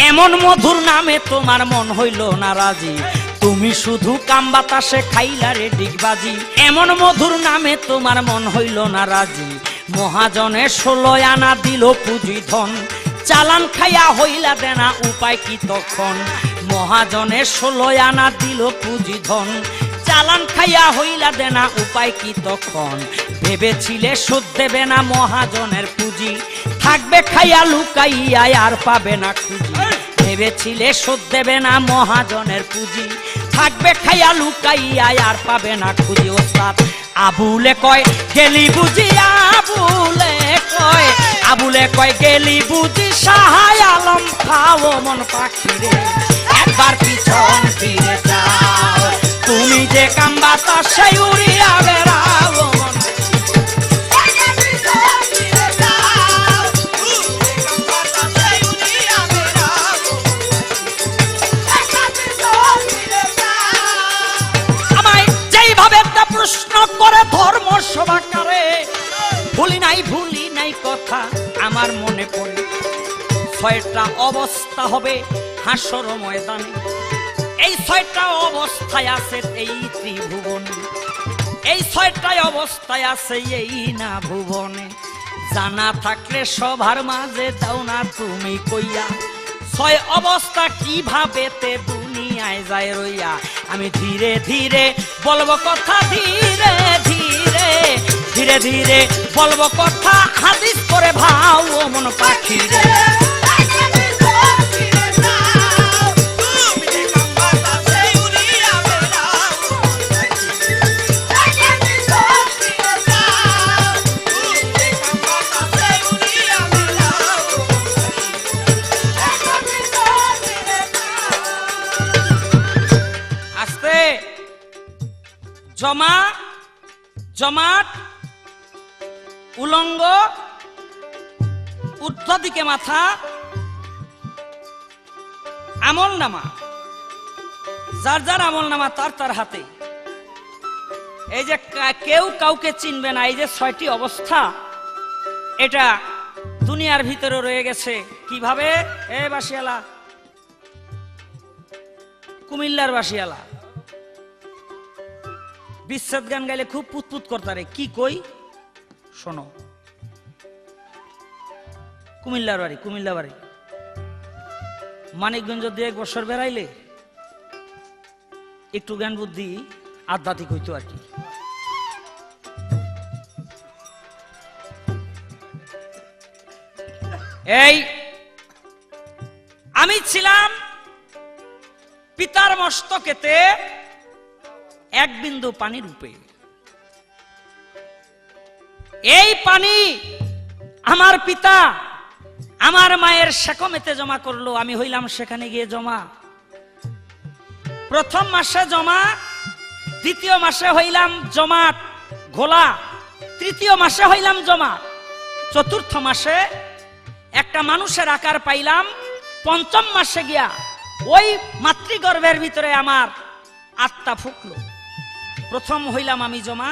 এমন মধুর নামে তোমার মন হইল না রাজি। তুমি শুধু কাম বাতাসে খাইলা রে ডিগবাজি, এমন মধুর নামে তোমার মন হইল না রাজি। মহাজনে 16 আনা দিল পুঁজি ধন, চালান খাইয়া হইলা দেনা উপায় কি তখন। মহাজনে 16 আনা দিল পুঁজি ধন, চালান খাইয়া হইলা দেনা উপায় কি তখন। ভেবেছিলে সুদ দেবে না মহাজনের পুঁজি, থাকবে খাইয়া লুকাইয়া আর পাবে না খুঁজি। ভেবেছিলে সুদ দেবে না মহাজনের পুঁজি, থাকবে খাইয়া লুকাইয়া আর পাবে না খুঁজি। ওস্তাদ আবুলে কয় গেলি বুঝি, আবুলে কয় গেলি বুঝি, সাহায় আলম খাও মন পাখি রে। একবার পিছন ফিরে যাও, তুমি যে কাম বাতাসে উড়িয়া বেড়াও মন। আমায় যেইভাবে একটা প্রশ্ন করে ধর্ম সভাকারে, ভুলি নাই কথা আমার মনে পড়ে। 6টা অবস্থা হবে হাসর ময়দানে, এই 6টা অবস্থায় আছে এই ত্রিভুবনে, এই 6টাই অবস্থায় আছে এই না ভুবনে। জানা থাকলে সবার মাঝে দাও না তুমি কইয়া, 6 অবস্থা কিভাবে তে দুনিয়ায় যায় রইয়া। আমি ধীরে ধীরে বলবো কথা, ধীরে ধীরে ধীরে ধীরে বলবো কথা, হাদিস করে ভাও মন পাখি রে। আস্তে জমাট উলঙ্গ, ঊর্ধ্ব দিকে মাথা, আমল নামা, যার যার আমল নামা তার তার হাতে। এই যে কেউ কাউকে চিনবে না, এই যে 6টি অবস্থা, এটা দুনিয়ার ভিতরে রয়ে গেছে। কিভাবে? এ বাসিয়ালা, কুমিল্লার বাসিয়ালা বিচ্ছেদ গান গাইলে খুব পুতপুত করতারে। কি কই শোনো, কুমিল্লার বাড়ি মানিকগঞ্জ দিয়ে 1 বছর বেড়াইলে একটু জ্ঞান বুদ্ধি আধ্যাত্মিক হইতো আর কি। এই আমি ছিলাম পিতার মস্তকেতে 1 বিন্দু পানি রূপে। এই পানি আমার পিতা আমার মায়ের সেকমেতে জমা করলো, আমি হইলাম সেখানে গিয়ে জমা। প্রথম মাসে জমা, দ্বিতীয় মাসে হইলাম জমাট ঘোলা, তৃতীয় মাসে হইলাম জমা, চতুর্থ মাসে একটা মানুষের আকার পাইলাম, পঞ্চম মাসে গিয়া ওই মাতৃগর্ভের ভিতরে আমার আত্মা ফুকলো। প্রথম হইলাম আমি জমা,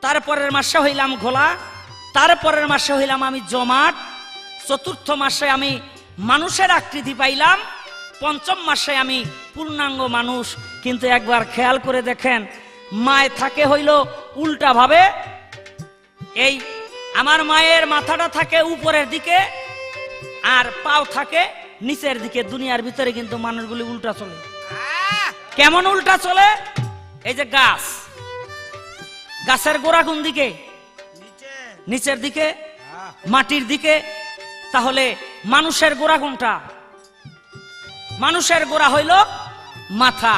তারপরের মাসে হইলাম ঘোলা, তারপরের মাসে হইলাম আমি জমাট, চতুর্থ মাসে আমি মানুষের আকৃতি পাইলাম, পঞ্চম মাসে আমি পূর্ণাঙ্গ মানুষ। কিন্তু একবার খেয়াল করে দেখেন, মায় থাকে হইল উল্টা ভাবে। এই আমার মায়ের মাথাটা থাকে উপরের দিকে আর পাও থাকে নিচের দিকে। দুনিয়ার ভিতরে কিন্তু মানুষগুলি উল্টা চলে। কেমন উল্টা চলে? এই যে গাছ, গাছের গোড়া কোন দিকে? নিচের দিকে, মাটির দিকে। তাহলে মানুষের গোড়া কোনটা? মানুষের গোড়া হইল মাথা।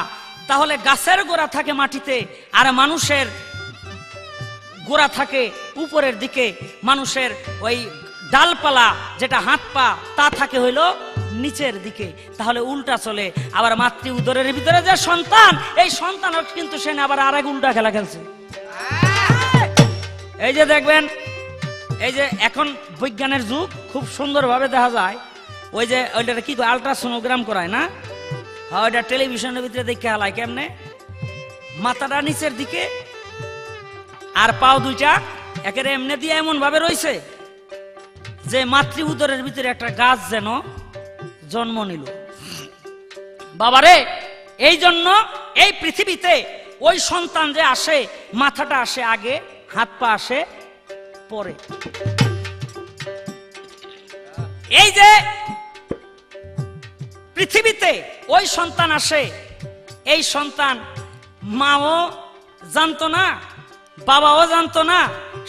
তাহলে গাছের গোড়া থাকে মাটিতে আর মানুষের গোড়া থাকে উপরের দিকে। মানুষের ওই ডালপালা যেটা হাত পা তা থাকে হইল নিচের দিকে। তাহলে উল্টা চলে। আবার মাতৃ উদরের ভিতরে যে সন্তান, এই সন্তান কিন্তু সে আবার আরেক উল্টা খেলা খেলছে। এই যে দেখবেন, এই যে এখন বিজ্ঞানের যুগ, খুব সুন্দরভাবে দেখা যায়। ওই যে ওইটা কি আল্ট্রাসোনোগ্রাম করায় না, ওইটা টেলিভিশনের ভিতরে দেখে হালায় কেমনে মাথাটা নিচের দিকে আর পাও দুইটা একেবারে এমনি দিয়ে এমন ভাবে রয়েছে যে মাতৃ উদরের ভিতরে একটা গাছ যেন জন্ম নিল। বাবারে, এই জন্য এই পৃথিবীতে ওই সন্তান যে আসে, মাথাটা আসে আগে, হাত পা আসে পরে। এই যে পৃথিবীতে ওই সন্তান আসে, এই সন্তান মাও জানতো না, বাবাও জানতো না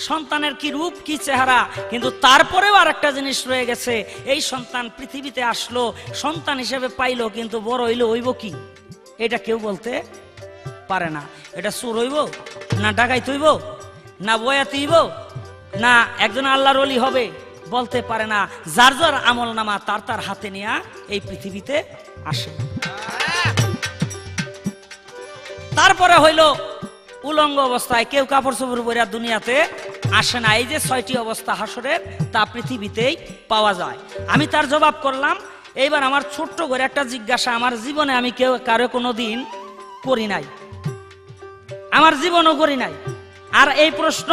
সন্তানের কি রূপ কি চেহারা। কিন্তু তারপরেও আর একটা জিনিস রয়ে গেছে, এই সন্তান পৃথিবীতে আসলো, সন্তান হিসেবে পাইলো, কিন্তু বড় হইলো হইব কি এটা কেউ বলতে পারে না। এটা চোর হইব না ডাকাইত হইব না বয়াতি হইব না একজন আল্লাহর ওলি হবে বলতে পারে না। যার যার আমল নামা তার তার হাতে নিয়ে এই পৃথিবীতে আসে। তারপরে হইল উলঙ্গ অবস্থায়, কেউ কাপড় চোপড় পরে দুনিয়াতে আসে না। এই যে 6টি অবস্থা হাসরের, তা পৃথিবীতেই পাওয়া যায়। আমি তার জবাব করলাম। এইবার আমার ছোট্ট করে একটা জিজ্ঞাসা, আমার জীবনে আমি কেউ কারো কোনো দিন করি নাই, আমার জীবনও করি নাই। আর এই প্রশ্ন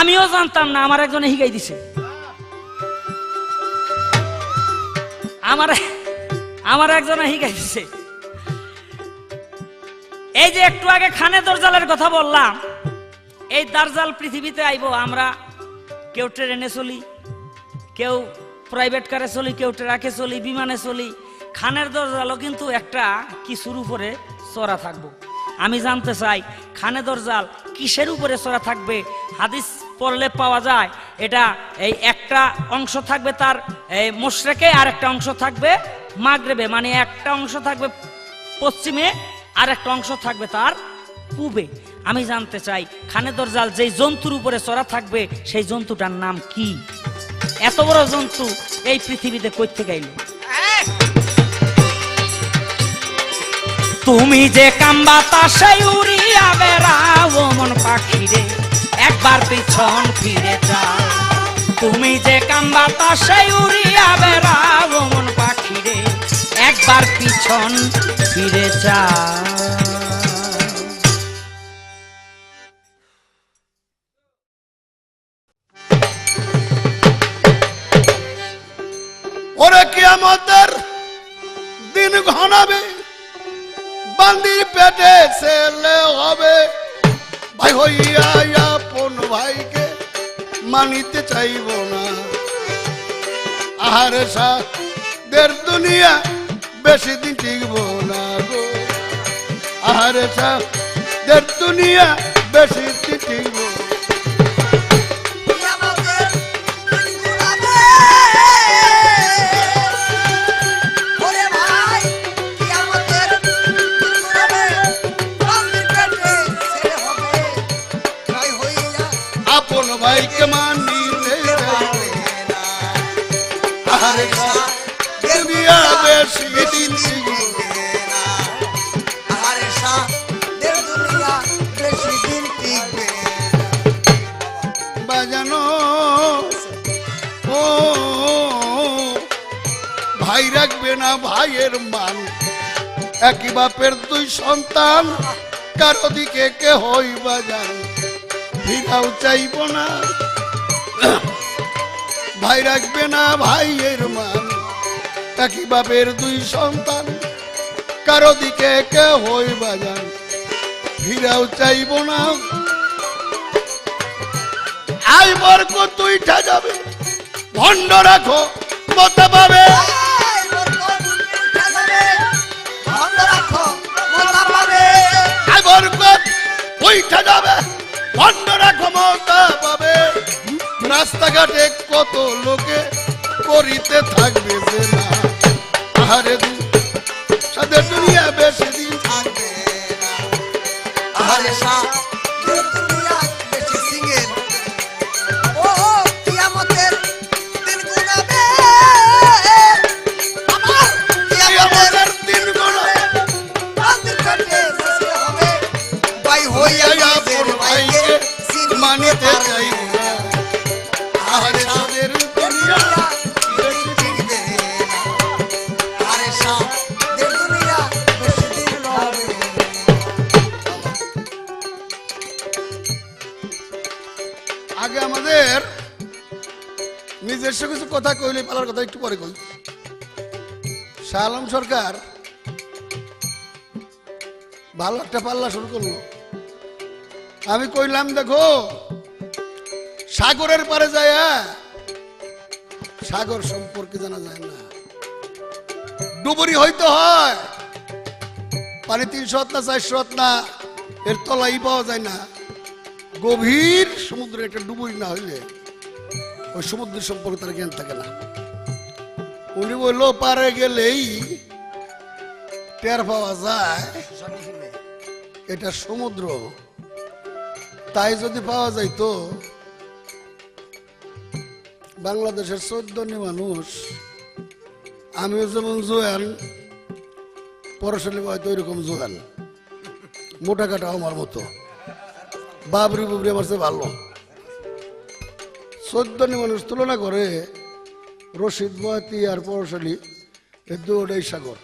আমিও জানতাম না, আমার একজনে শিখাই দিছে। আমার একজনে শিখাই দিছে। এই যে একটু আগে খানে দরজালের কথা বললাম, এই দার্জাল পৃথিবীতে আইব। আমরা কেউ ট্রেনে চলি, কেউ প্রাইভেট কারে চলি, কেউ ট্রাকে চলি, বিমানে চলি। খানের দরজালও কিন্তু একটা কিছুর উপরে চড়া থাকবো। আমি জানতে চাই, খানে দরজাল কিসের উপরে চড়া থাকবে? হাদিস পড়লে পাওয়া যায়, এটা এই একটা অংশ থাকবে তার মশরেকে, আর একটা অংশ থাকবে মাগরেবে। মানে একটা অংশ থাকবে পশ্চিমে আর একটা অংশ থাকবে তার পূবে। আমি জানতে চাই, খানে দরজাল যেই জন্তুর উপরে চড়া থাকবে সেই জন্তুটার নাম কি? এত বড় জন্তু এই পৃথিবীতে কই থেকে আইলো? তুমি যে কাম বাতাসে উড়িয়া বেড়াও মন পাখি রে, একবার পিছন ফিরে যাও। তুমি যে কাম বাতাসে উড়িয়া বেড়াও মন পাখি রে, একবার পিছন ফিরে যাও। ওরে কিয়ামতের দিন ঘনাবে, বান্দির পেটে ছেলে হবে। ভাই হইয়া আপন ভাইকে মানিতে চাইব না। আহারে সাদের দুনিয়া বেশি দিন টিকব না গো। আহারে সাদের দুনিয়া বেশি দিন টিকব। আপন ভাইকে মানিতে চাইবে না। আহারে দুনিয়া বেশি দিন টিকব না। আহারে সাদের দুনিয়া বেশি দিন টিকবে না। ভাইয়ের মান একই বাপের দুই সন্তান কারো দিকে কে হইবা যান ফিরাও চাইব না ভাই রাখবে না ভাইয়ের মান একই বাপের দুই সন্তান কারো দিকে কে হইবা যান ফিরাও চাইব না আই বরক তুইটা যাবে ভণ্ড রাখো মতে পাবে আই বরকত উইঠা যাবে ভণ্ড রাখো মতে পাবে রাস্তাঘাটে কত লোকে করিতে থাকবে যে না আহারে দিন সাথে দুনিয়া বেশি দিন থাকবে না আহারে সাদের দুনিয়া বেশি সিঙ্গেল ও কিয়ামতের দিন গুনাবে আমার কিয়ামতের দিন গুণ বান্দির কাটে শেষ হবে ভাই হইয়া নিজের ভাইকে মানিতে মানিতে চাই চাই না আহারে সাদের দুনিয়া বেশি দিন টিকবে না আরে সাদের দুনিয়া বেশি দিন রবে আগে আমাদের নিজস্ব কিছু কথা কইলে পালার কথা একটু পরে কই শাহ আলম সরকার ভালো একটা পাল্লা শুরু করলো আমি কইলাম দেখো সাগরের পারে যায় সাগর সম্পর্কে জানা যায় না ডুবুরি হইতে হয় পানি 300 হাত না 400 হাত না এর তলাই পাওয়া যায় না গভীর সমুদ্রে একটা ডুবুরি না হইলে ওই সমুদ্রের সম্পর্কে তার জ্ঞান থাকে না উনি বললো পারে গেলেই টের পাওয়া যায় এটা সমুদ্র তাই যদি পাওয়া যাইতো বাংলাদেশের 14 মানুষ আমিও যেমন জোয়ান পরশালী হয়তো ওইরকম জোয়ান মোটা কাটা আমার মতো বাবরি বুবরি আমার চেয়ে ভালো 14 মানুষ তুলনা করে রশিদ মহাতি আর পরশালী এই দুটাই সাগর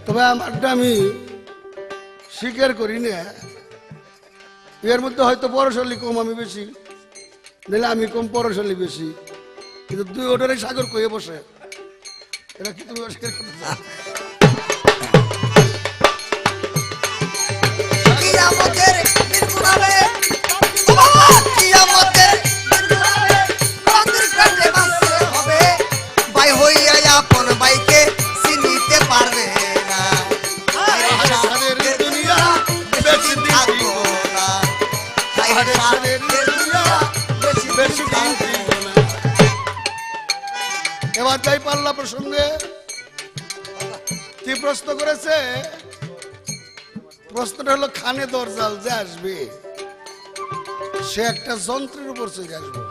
তবে আমারটা আমি স্বীকার করি না এর মধ্যে হয়তো পরশালী কম আমি বেশি নাহলে আমি কম পরশালী বেশি কিন্তু দুই ওটারই সাগর কয়ে বসে এটা কি তুমি অস্বীকার করতে চাও? কিয়ামতের দিন গুনাবে ও বাবা কিয়ামতের দিন গুনাবে বান্দির কাটে বাঁচতে হবে ভাই হইয়া আপন ভাইকে চিনিতে পারবে না আরে সাদের দুনিয়া বেশি দিন থাকবো না আরে সাদের দুনিয়া বেশি বেশি দিন দিন থাকবো টিকবে না। এবার যাই পাল্লা প্রসঙ্গে কি প্রশ্ন করেছে প্রশ্নটা হলো খানে দরজাল যে আসবে সে একটা যন্ত্রের উপর চলে আসবে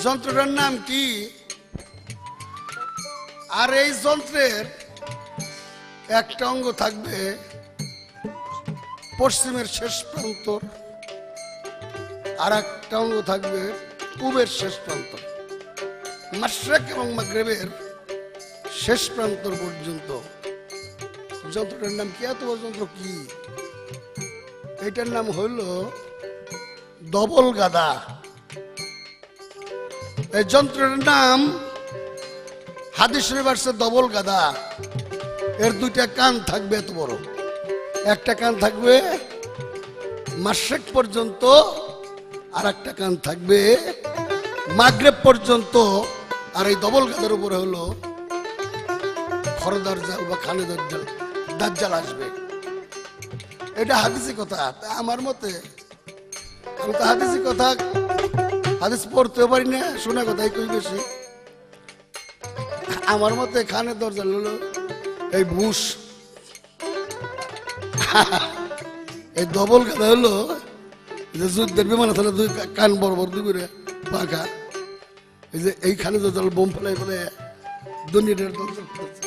যন্ত্রটার নাম কি আর এই যন্ত্রের একটা অঙ্গ থাকবে পশ্চিমের শেষ প্রান্তর আর একটা অঙ্গ থাকবে পূবের শেষ প্রান্তর মাশরিক এবং মাগরিবের শেষ প্রান্তর পর্যন্ত যন্ত্রটার নাম কি এত বড় যন্ত্র কি এটার নাম হইল ডবল গাদা এই যন্ত্রের নাম হাদিস শরীফে আসছে ডবল গাদা এর দুইটা কান থাকবে এত বড় একটা কান থাকবে মাশরিক পর্যন্ত আর একটা কান থাকবে মাগরিব পর্যন্ত আর এই ডবল গাদার উপরে হলো খরদার জাল বা খানে দাজ্জাল দাজ্জাল আসবে এটা হাদিসি কথা তা আমার মতে আমি তো হাদিসি কথা হাদিস পড়তেও পারি না শোনা কথাই কই বেশি আমার মতে খানে দরজাল হলো এই বুশ এই ডবল গাদা হলো যে যুদ্ধের বিমান আছে না দুই কান বড় বড় দুই করে পাখা এই যে এইখানে দরজাল বোম ফেলাই ফেলে দুনিয়াটার দরজাল ফেলেছে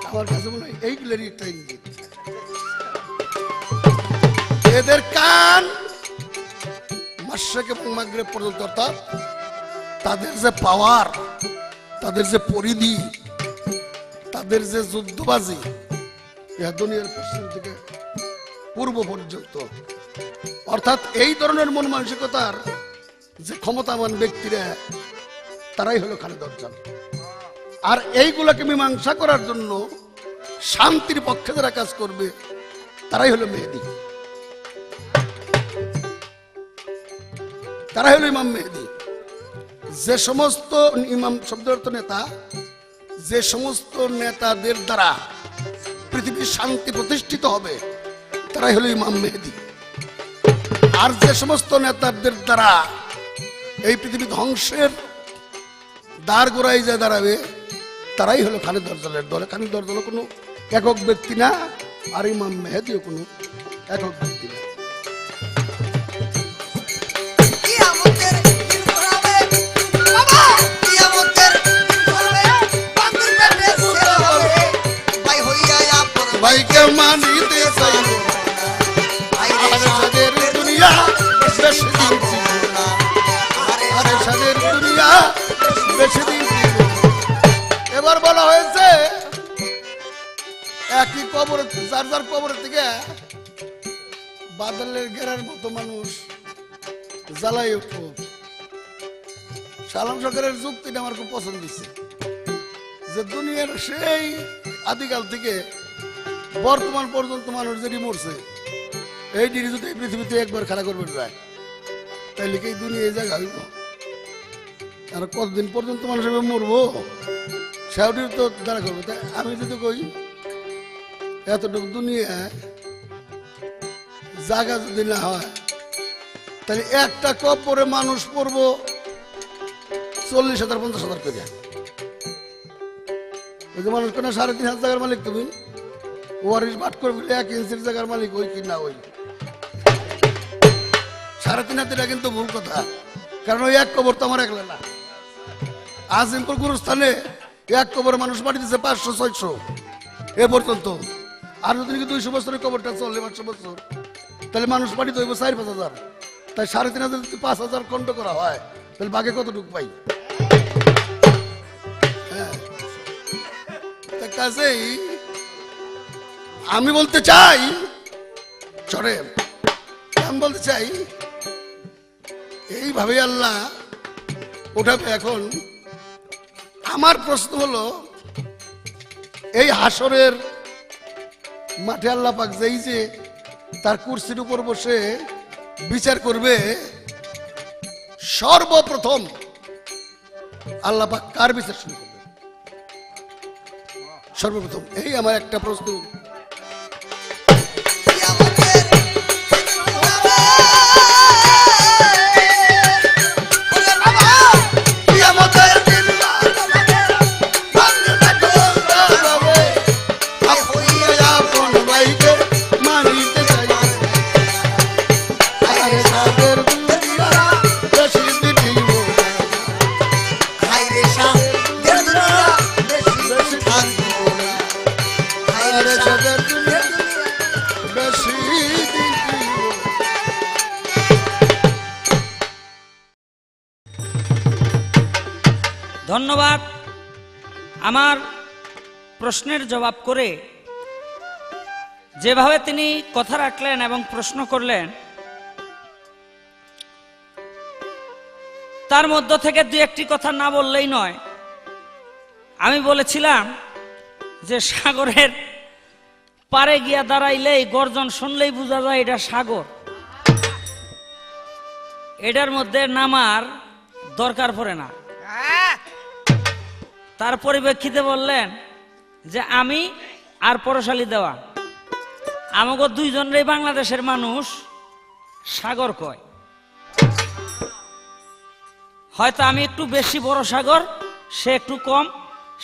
আমার কাছে মনে হয় এইগুলোরই একটা ইঙ্গিত এদের কান মাশরিক এবং মাগরিব পর্যন্ত অর্থাৎ তাদের যে পাওয়ার তাদের যে পরিধি, তাদের যে যুদ্ধবাজি, ইহা দুনিয়ার পশ্চিম থেকে পূর্ব পর্যন্ত, অর্থাৎ এই ধরনের মন মানসিকতার যে ক্ষমতাবান ব্যক্তিরা, তারাই হলো খালেদ আফজাল। আর এইগুলোকে মীমাংসা করার জন্য শান্তির পক্ষে যারা কাজ করবে, তারাই হলো মেহেদী, তারাই হলো ইমাম মেহেদী। যে সমস্ত ইমাম শব্দের অর্থ নেতা, যে সমস্ত নেতাদের দ্বারা পৃথিবীর শান্তি প্রতিষ্ঠিত হবে, তারাই হলো ইমাম মেহেদী। আর যে সমস্ত নেতাদের দ্বারা এই পৃথিবী ধ্বংসের দ্বার গোড়ায় যা দাঁড়াবে, তারাই হলো খালেদ আফজালের দল। খালেদ আফজাল কোনো একক ব্যক্তি না, আর ইমাম মেহেদীও কোনো একক ব্যক্তি না। কিয়ামতের দিন ঘোরাবে বাবা, কিয়ামতের দিন ঘোরাবে, বান্দির পেটে ছেলে হবে, ভাই হইয়া আপন ভাইকে মানিতে চাইব, ভাইরে সাদের দুনিয়া বেশি দিন ছিল না, আরে সাদের দুনিয়া বেশি দিন ছিল না। এবার বলা হয়েছে একই কবর, যার যার কবর থেকে বাদলের ঘেরার মতো মানুষ জ্বালাই উঠব। সালাম সরকারের যুক্তিটা আমার খুব পছন্দ হয়েছে, যে দুনিয়ার সেই আদিকাল থেকে বর্তমান পর্যন্ত মানুষ যেটি মরছে, এই ডিরি যদি এই পৃথিবীতে একবার খেলা করবে যায়, তাইলে কি এই দুনিয়া এই জায়গা হইব? আর কতদিন পর্যন্ত মানুষ এভাবে মরবো, সেটির তো দ্বারা করবো। তাই আমি যদি কই এতটুকু দুনিয়া জায়গা যদি না হয়, তাহলে একটা কবরে মানুষ পড়বো 40,000 50,000 করে। ওই যে মানুষ কেন 3,500 জায়গার মালিক, তুমি ওয়ারিশ বাট করে বলে 1 ইঞ্চির জায়গার মালিক ওই কি না ওই 3,500 কিন্তু ভুল কথা, কারণ ওই এক কবর তো আমার একলা না। আজিমপুর গুরুস্থানে এক কবর মানুষ মাটি দিচ্ছে 500-600 এ পর্যন্ত। আর যদি 200 বছরের কবরটা চলে 500 বছর, তাহলে মানুষ মাটি দইব 4-5,000, তাই 3,500 যদি 5,000 খন্ড করা হয়, তাহলে বাঘে কতটুকু পাই? হ্যাঁ, কাজেই আমি বলতে চাই, চলে আমি বলতে চাই, এইভাবে আল্লাহ ওঠাবে। এখন আমার প্রশ্ন হলো, এই হাসরের মাঠে আল্লাহ পাক যেই যে তার কুরসির উপর বসে বিচার করবে, সর্বপ্রথম আল্লাহ পাক কার বিচার শুরু করবে? সর্বপ্রথম এই আমার একটা প্রশ্ন। কিয়ামতের দিন ঘোরাবে ওরে বাবা, কিয়ামতের দিন বান্দির পেটে ছেলে হবে, ভাই হইয়া আপন ভাইকে মানিতে চাই, ভাইরে সাদের দুনিয়া বেশি দিন ছিল না, ভাইরে সাদের দুনিয়া বেশি থাকবো না, ভাইরে সাদের দুনিয়া বেশি দিন ছিল। ধন্যবাদ। আমার প্রশ্নের জবাব করে যেভাবে তিনি কথা রাখলেন এবং প্রশ্ন করলেন, তার মধ্য থেকে দু একটি কথা না বললেই নয়। আমি বলেছিলাম যে সাগরের পারে গিয়া দাঁড়াইলেই গর্জন শুনলেই বোঝা যায় এটা সাগর, এটার মধ্যে নামার দরকার পড়ে না। তার পরিপ্রেক্ষিতে বললেন যে আমি আর পরশালী দেওয়া, আমাকে দুইজনেরই বাংলাদেশের মানুষ সাগর কয়। হয়তো আমি একটু বেশি বড় সাগর, সে একটু কম,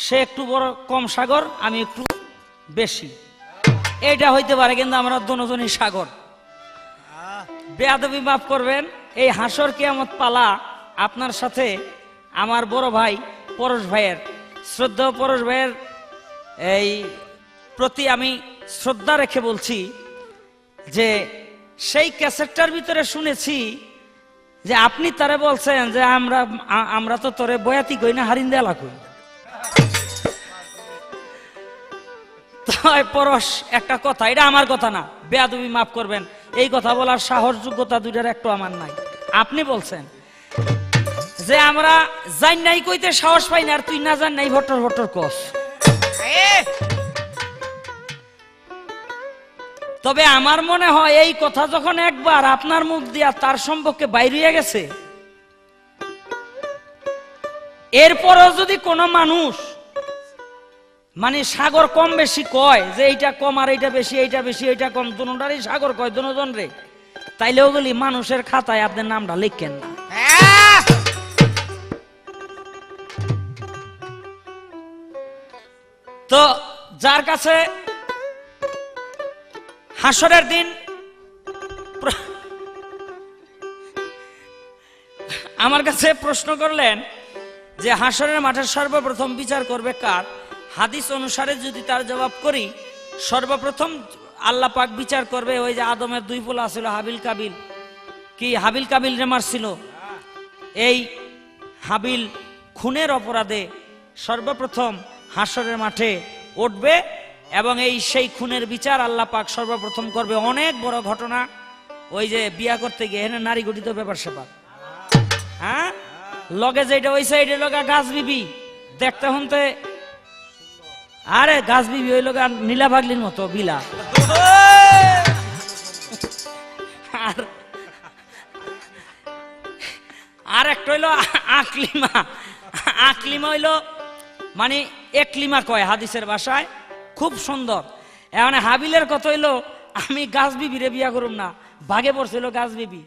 সে একটু বড় কম সাগর, আমি একটু বেশি, এইটা হইতে পারে, কিন্তু আমরা দুজনই সাগর। বেয়াদবি মাফ করবেন, এই হাসর কিয়ামত পালা আপনার সাথে আমার বড় ভাই পরশ ভাইয়ের, শ্রদ্ধা পরশ ভাইয়ের এই প্রতি আমি শ্রদ্ধা রেখে বলছি যে সেই ক্যাসেটটার ভিতরে শুনেছি যে আপনি তারে বলছেন যে আমরা তো তোরে বয়াতি কই না, হারিন্দা এলা কই। তাই পরশ একটা কথা, এটা আমার কথা না, বেয়াদবি মাফ করবেন, এই কথা বলার সাহস যোগ্যতা দুইটার একটু আমার নাই। আপনি বলছেন যে আমরা জান নাই কইতে সাহস পাই না, আর তুই না জান নাই ভট্টর ভট্টর কস। তবে আমার মনে হয় এই কথা যখন একবার আপনার মুখ দিয়া তার সম্পর্কে বাইরে গেছে, এরপরও যদি কোনো মানুষ মানে সাগর কম বেশি কয় যে এইটা কম আর এইটা বেশি, এইটা বেশি এইটা কম, দুটারই সাগর কয় দুজন রে, তাইলে ওগুলি মানুষের খাতায় আপনার নামটা লিখেন না। তো যার কাছে হাসরের দিন আমার কাছে প্রশ্ন করলেন যে হাসরের মাঠে সর্বপ্রথম বিচার করবে কার, হাদিস অনুসারে যদি তার জবাব করি, সর্বপ্রথম আল্লাহ পাক বিচার করবে ওই যে আদমের দুই পোলা ছিল হাবিল কাবিল, কি হাবিল কাবিল রে মারছিল, এই হাবিল খুনের অপরাধে সর্বপ্রথম হাসরের মাঠে উঠবে এবং এই সেই খুনের বিচার আল্লাহ পাক সর্বপ্রথম করবে। অনেক বড় ঘটনা, ওই যে বিয়া করতে গিয়ে এখানে নারী গঠিত ব্যাপার সেপার, হ্যাঁ লগে যেটা ওই সাইডে লগা গাছ বিবি দেখতে হতে, আরে গাছ বিবি ওই লগা নীলা ভাগলির মতো বিলা, আর একটা হইলো আকলিমা, আকলিমা হইলো মানে একলিমা কয় হাদিসের ভাষায়, খুব সুন্দর। এখন হাবিলের কথা হইলো আমি গাছ বিবিরে বিয়া করুম না, ভাগে পড়ছিল গাছ বিবি,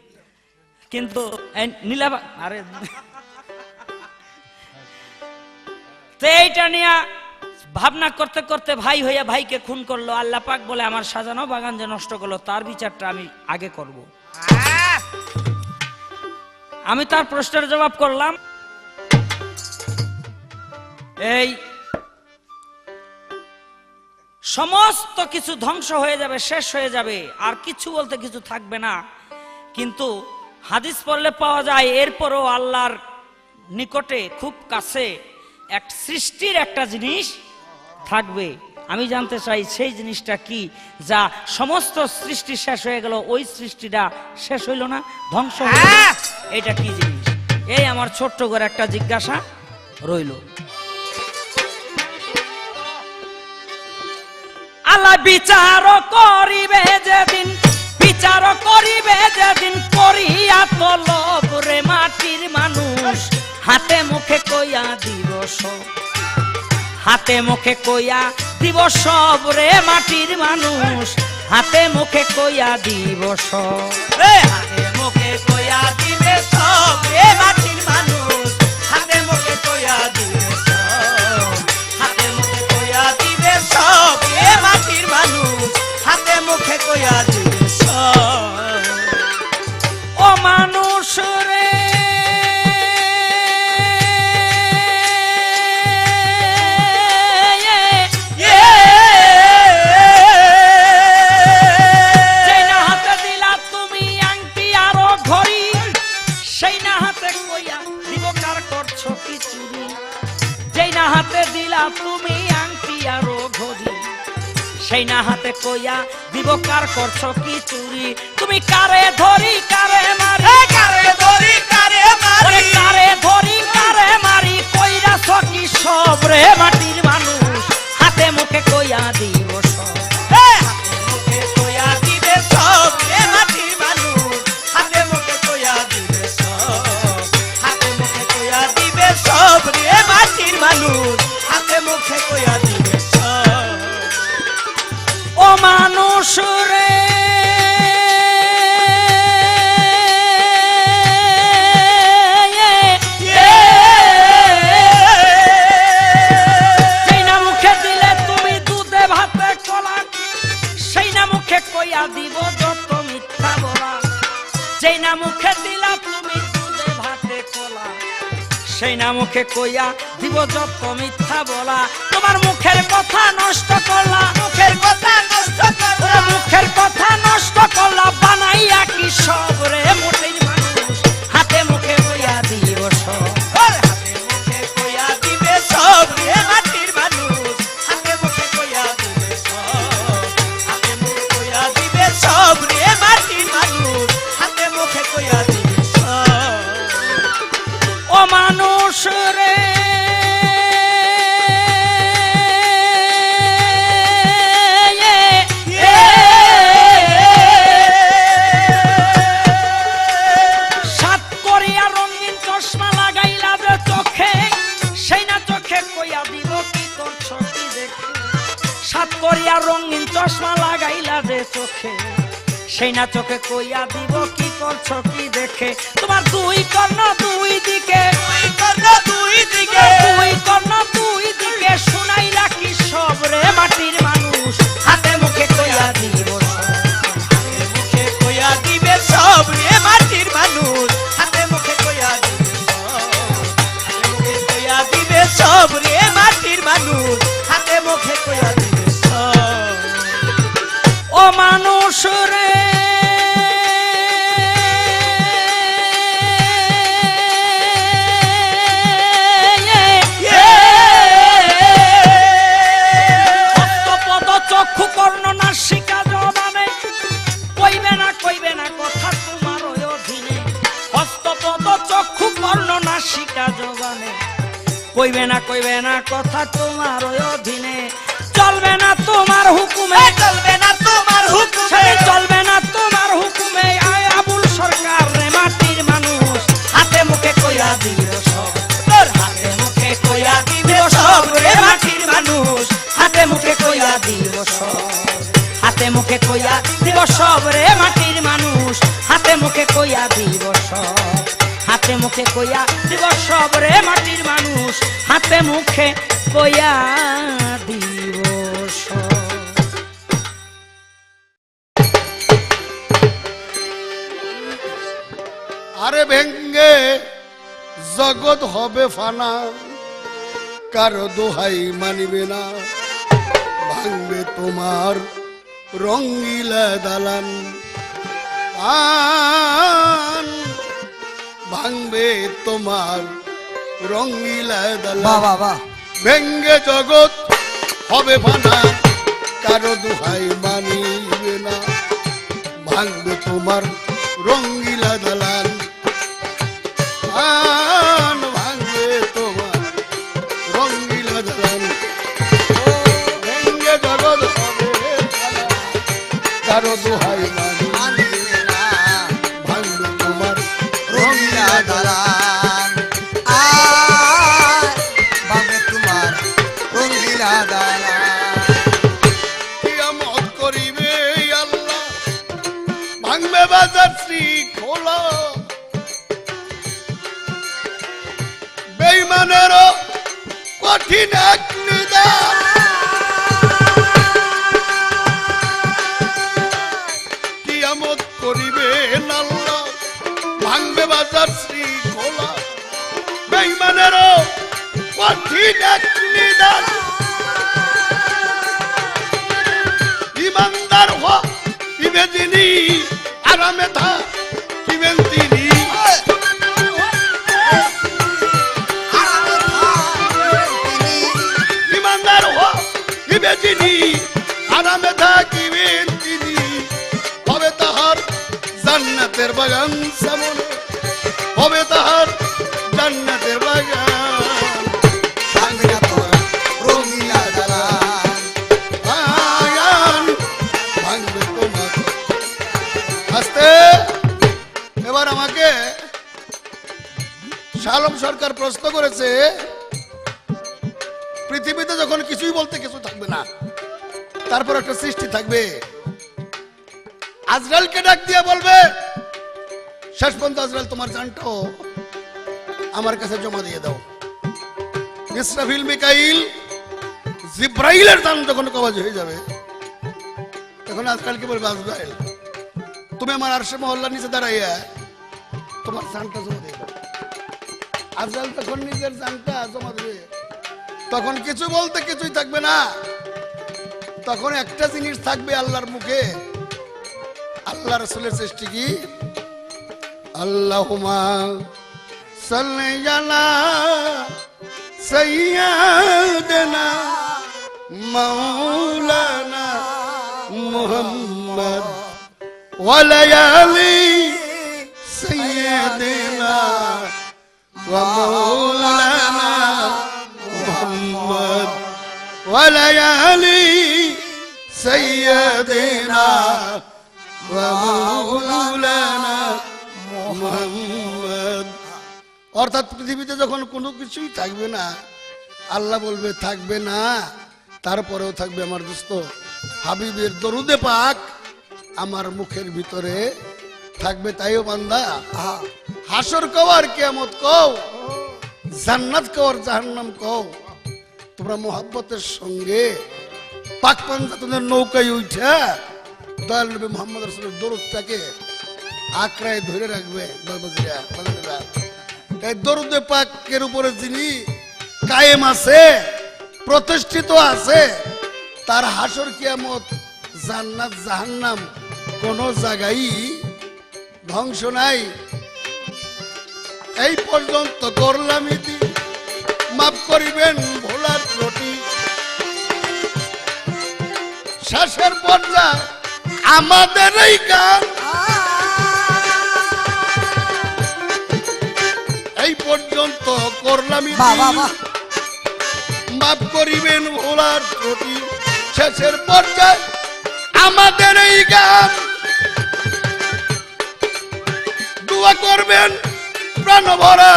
কিন্তু নীলা আরে তো এইটা নিয়ে ভাবনা করতে করতে ভাই হইয়া ভাইকে খুন করলো। আল্লাহ পাক বলে আমার সাজানো বাগান যে নষ্ট করলো তার বিচারটা আমি আগে করব। আমি তার প্রশ্নের জবাব করলাম, এই সমস্ত কিছু ধ্বংস হয়ে যাবে, শেষ হয়ে যাবে, আর কিছু বলতে কিছু থাকবে না, কিন্তু হাদিস পড়লে পাওয়া যায় এরপরও আল্লাহর নিকটে খুব কাছে এক সৃষ্টির একটা জিনিস থাকবে। আমি জানতে চাই সেই জিনিসটা কি, যা সমস্ত সৃষ্টি শেষ হয়ে গেল ওই সৃষ্টিটা শেষ হইল না, ধ্বংস হইল না, এটা কি জিনিস? এই আমার ছোট্ট করে একটা জিজ্ঞাসা রইল। আল্লাহ বিচার করিবে যেদিন, বিচার করিবে যেদিন, করিয়া তলব রে মাটির মানুষ, হাতে মুখে কইয়া দিবস, হাতে মুখে কইয়া দিবস রে মাটির মানুষ, হাতে মুখে কইয়া দিবস, হাতে মুখে কইয়া দিবে সব রে মাটির মানুষ, হাতে মুখে কইয়া দিবে সব, হাতে মুখে কইয়া দিবে সব রে মাটির মানুষ, হাতে মুখে কইয়া দিবে সব। ও মানুষ রে হাতে দিলা তুমি আংটি আরো ঘড়ি, সেই না হাতে কইয়া দিব কার করছো কি চুরি, তুমি কারে ধরি কারে মারি, কারে ধরি কারে মারি, কারে ধরি কারে মারি, কইরাছ কি সব রে মাটির মানুষ, হাতে মুখে কইয়া দিব সব, হাতে মুখে কইয়া দিবে সব রে মাটির মানুষ, হাতে মুখে কইয়া দিবে সব, হাতে মুখে কইয়া দিবে সব রে মাটির মানুষ, হাতে মুখে কইয়া দিবে সব। ও মানুষ রে সেই না মুখে দিলে তুমি দুধে ভাতে কলা, সেই না মুখে কইয়া দিব যত মিথ্যা বলা, যেই না মুখে দিলা তুমি দুধে ভাতে কলা, সেই না মুখে কইয়া দিব যত মিথ্যা বলা, তোমার মুখের কথা নষ্ট করলা, মুখের কথা নষ্ট করলা, মুখের কথা নষ্ট করলা, বানাইয়া কি সব রে মোটের মানুষ, হাতে মুখে কইয়া দিব সব, হাতে মুখে কইয়া দিবে সব রে মাটির মানুষ, হাতে মুখে কইয়া দিবে সব, করছো কি দেখে সাত করিয়া রঙিন চশমা লাগাইলা যে চোখে সেই না চোখে কইয়া দিব কি করছো কি দেখে তোমার দুই কর্ণ দুই দিকে দুই কর্ণ দুই দিকে শুনাই রাখি সব রে মাটির মানুষ হাতে মুখে কইয়া দিব মুখে কইয়া দিবে সব রে মাটির মানুষ হাতে মুখে কইয়া দিবে মুখে কইয়া দিবে সব রে মাটির মানুষ হাতে মুখে কইয়া দিবে সব ও মানুষ রে চক্ষু কর্ণ নাসিকা জবানে কইবে না কথা তোমার অধীনে হস্তপদ চক্ষু কর্ণ নাসিকা জবানে কইবে না কথা তোমার অধীনে চলবে না তোমার হুকুমে চলবে না তোমার হুকুমে চলবে না তোমার হুকুমে আয় আবুল সরকার রে মাটির মানুষ হাতে মুখে কইয়া দিল সব তোর হাতে মুখে কইয়া দিবে সব রে মাটির মানুষ হাতে মুখে কইয়া দিব সব হাতে মুখে কইয়া দিব সব রে মাটির মানুষ হাতে মুখে কইয়া দিব সব হাতে মুখে কইয়া দিব সব রে মাটির মানুষ হাতে মুখে কইয়া দিব সব আরে ভেঙ্গে জগৎ হবে ফানা কারো দোহাই মানিবে না ভাঙবে তোমার রঙ্গিলা দালান ভাঙবে তোমার রঙ্গিলা দালান ভেঙ্গে জগৎ হবে ফানা কারো দোহাই মানিবে না ভাঙবে তোমার রঙ্গিলা দালান ভাঙবে তোমার রঙ্গিলা দালান ভেঙ্গে জগৎ হবে ফানা কারো দোহাই মানিবে না ভাঙবে তোমার রঙ্গিলা দালান ভাঙবে তোমার রঙ্গিলা দালান কিয়ামত করিবে আল্লাহ ভাঙবে বাজার শ্রী খোলা বেঈমানেরও কঠিন এক নিদান কিয়ামত করিবে আল্লাহ ভাঙবে বাজার শ্রী খোলা বেঈমানেরও কঠিন এক নিদান ইমানদার হইবে যিনি আরামে থাকিবেন তিনি ইমানদার হইবে যিনি আরামে থাকিবেন তিনি হবে তাহার জান্নাতের বাগান সামনে হবে তাহার জান্নাতের বাগান ভাঙবে না তোমার রঙ্গিলা দালান ভাঙবে তোমার আস্তে এবার আমাকে শালম সরকার প্রশ্ন করেছে পৃথিবীতে যখন কিছুই বলতে কিছু থাকবে না তারপর একটা সৃষ্টি থাকবে আজরাইলকে ডাক দিয়ে বলবে শেষ পর্যন্ত আজরাইল তোমার জানটাও আমার কাছে জমা দিয়ে দাও ইসরাফিল মিকাইল জিব্রাইলের দান যখন কবজ হয়ে যাবে তখন আজরাইলকে বলবে আজরাইল তুমি আমার আরশে মহল্লার নিচে দাঁড়াইয়া তোমার জানটা জমা দিয়ে দাও আজরাইল তখন নিজের জানটা জমা দেবে তখন কিছু বলতে কিছুই থাকবে না তখন একটা জিনিস থাকবে আল্লাহর মুখে আল্লাহ রাসূলের সৃষ্টি কি আল্লাহুম্মা সাল্লি আলা সাইয়্যিদিনা মাওলানা মুহাম্মদ ওয়া লায়ালি সাইয়্যিদিনা ওয়া মাওলানা মুহাম্মদ ওয়া লায়ালি সাইয়্যিদিনা ওয়া মাওলানা মুহাম্মদ অর্থাৎ পৃথিবীতে যখন কোনো কিছুই থাকবে না আল্লাহ বলবে থাকবে না, তারপরেও থাকবে আমার দোস্ত হাবিবের দরুদে পাক আমার মুখের ভিতরে থাকবে। তাইও বান্দা হাসর কও আর কিয়ামত কও, জান্নাত কও আর জাহান্নাম কও, তোমরা মোহাব্বতের সঙ্গে পাক পাঞ্জাতনের নৌকায় উঠা দয়াল নবী মুহাম্মদ রাসূলের দরুদটাকে আঁকড়ায় ধরে রাখবে। এই দরুদে পাকের উপরে যিনি কায়েম আছে, প্রতিষ্ঠিত আছে, তার হাসর কিয়ামত জান্নাত জাহান্নাম কোন জায়গায় ধ্বংস নাই। এই পর্যন্ত করলাম ইতি, মাফ করিবেন ভোলার ত্রুটি। শেষের পর্যায়ে আমাদের এই গান, এই পর্যন্ত করলাম ইতি, মাফ করিবেন ভোলার ত্রুটি। শেষের পর্যায়ে আমাদের এই গান, দোয়া করবেন প্রাণ ভরা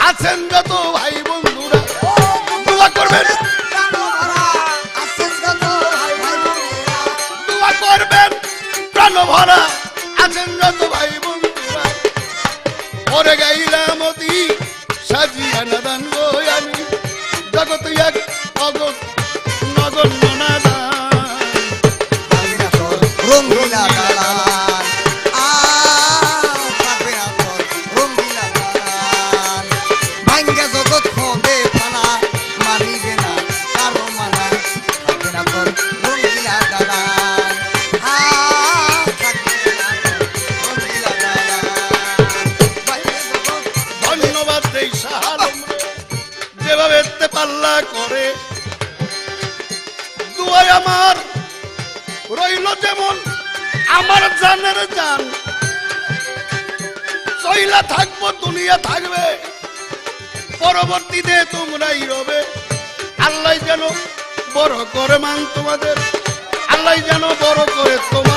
আছেন যত ভাই বন্ধুরা, দোয়া করবেন, দোয়া করবেন প্রাণ ভরা আছেন যত ভাই বন্ধুরা। পরে গাইলাম অতি সাজিয়া নাদান গো আমি, জগৎ এক অগত নগণ্য নাদান। রঙ্গিলা দালান থাকবে না তোর রঙ্গিলা দালান, ভাঙ্গে জগৎ হবে ফানা, মানিবে না কারো মানা, থাকবে না তোর রঙ্গিলা দালান, থাকবে না তোর রঙ্গিলা দালান, ভাঙ্গে জগৎ। ধন্যবাদ দেই সাহালম যেভাবে এতে পাল্লা করে, দুয়ায় আমার রইল যেমন আমার জানের জান। চইলা থাকবো দুনিয়া থাকবে, পরবর্তীতে তোমরাই রবে। আল্লাহ যেন বড় করে মান তোমাদের, আল্লাহ যেন বড় করে তোমার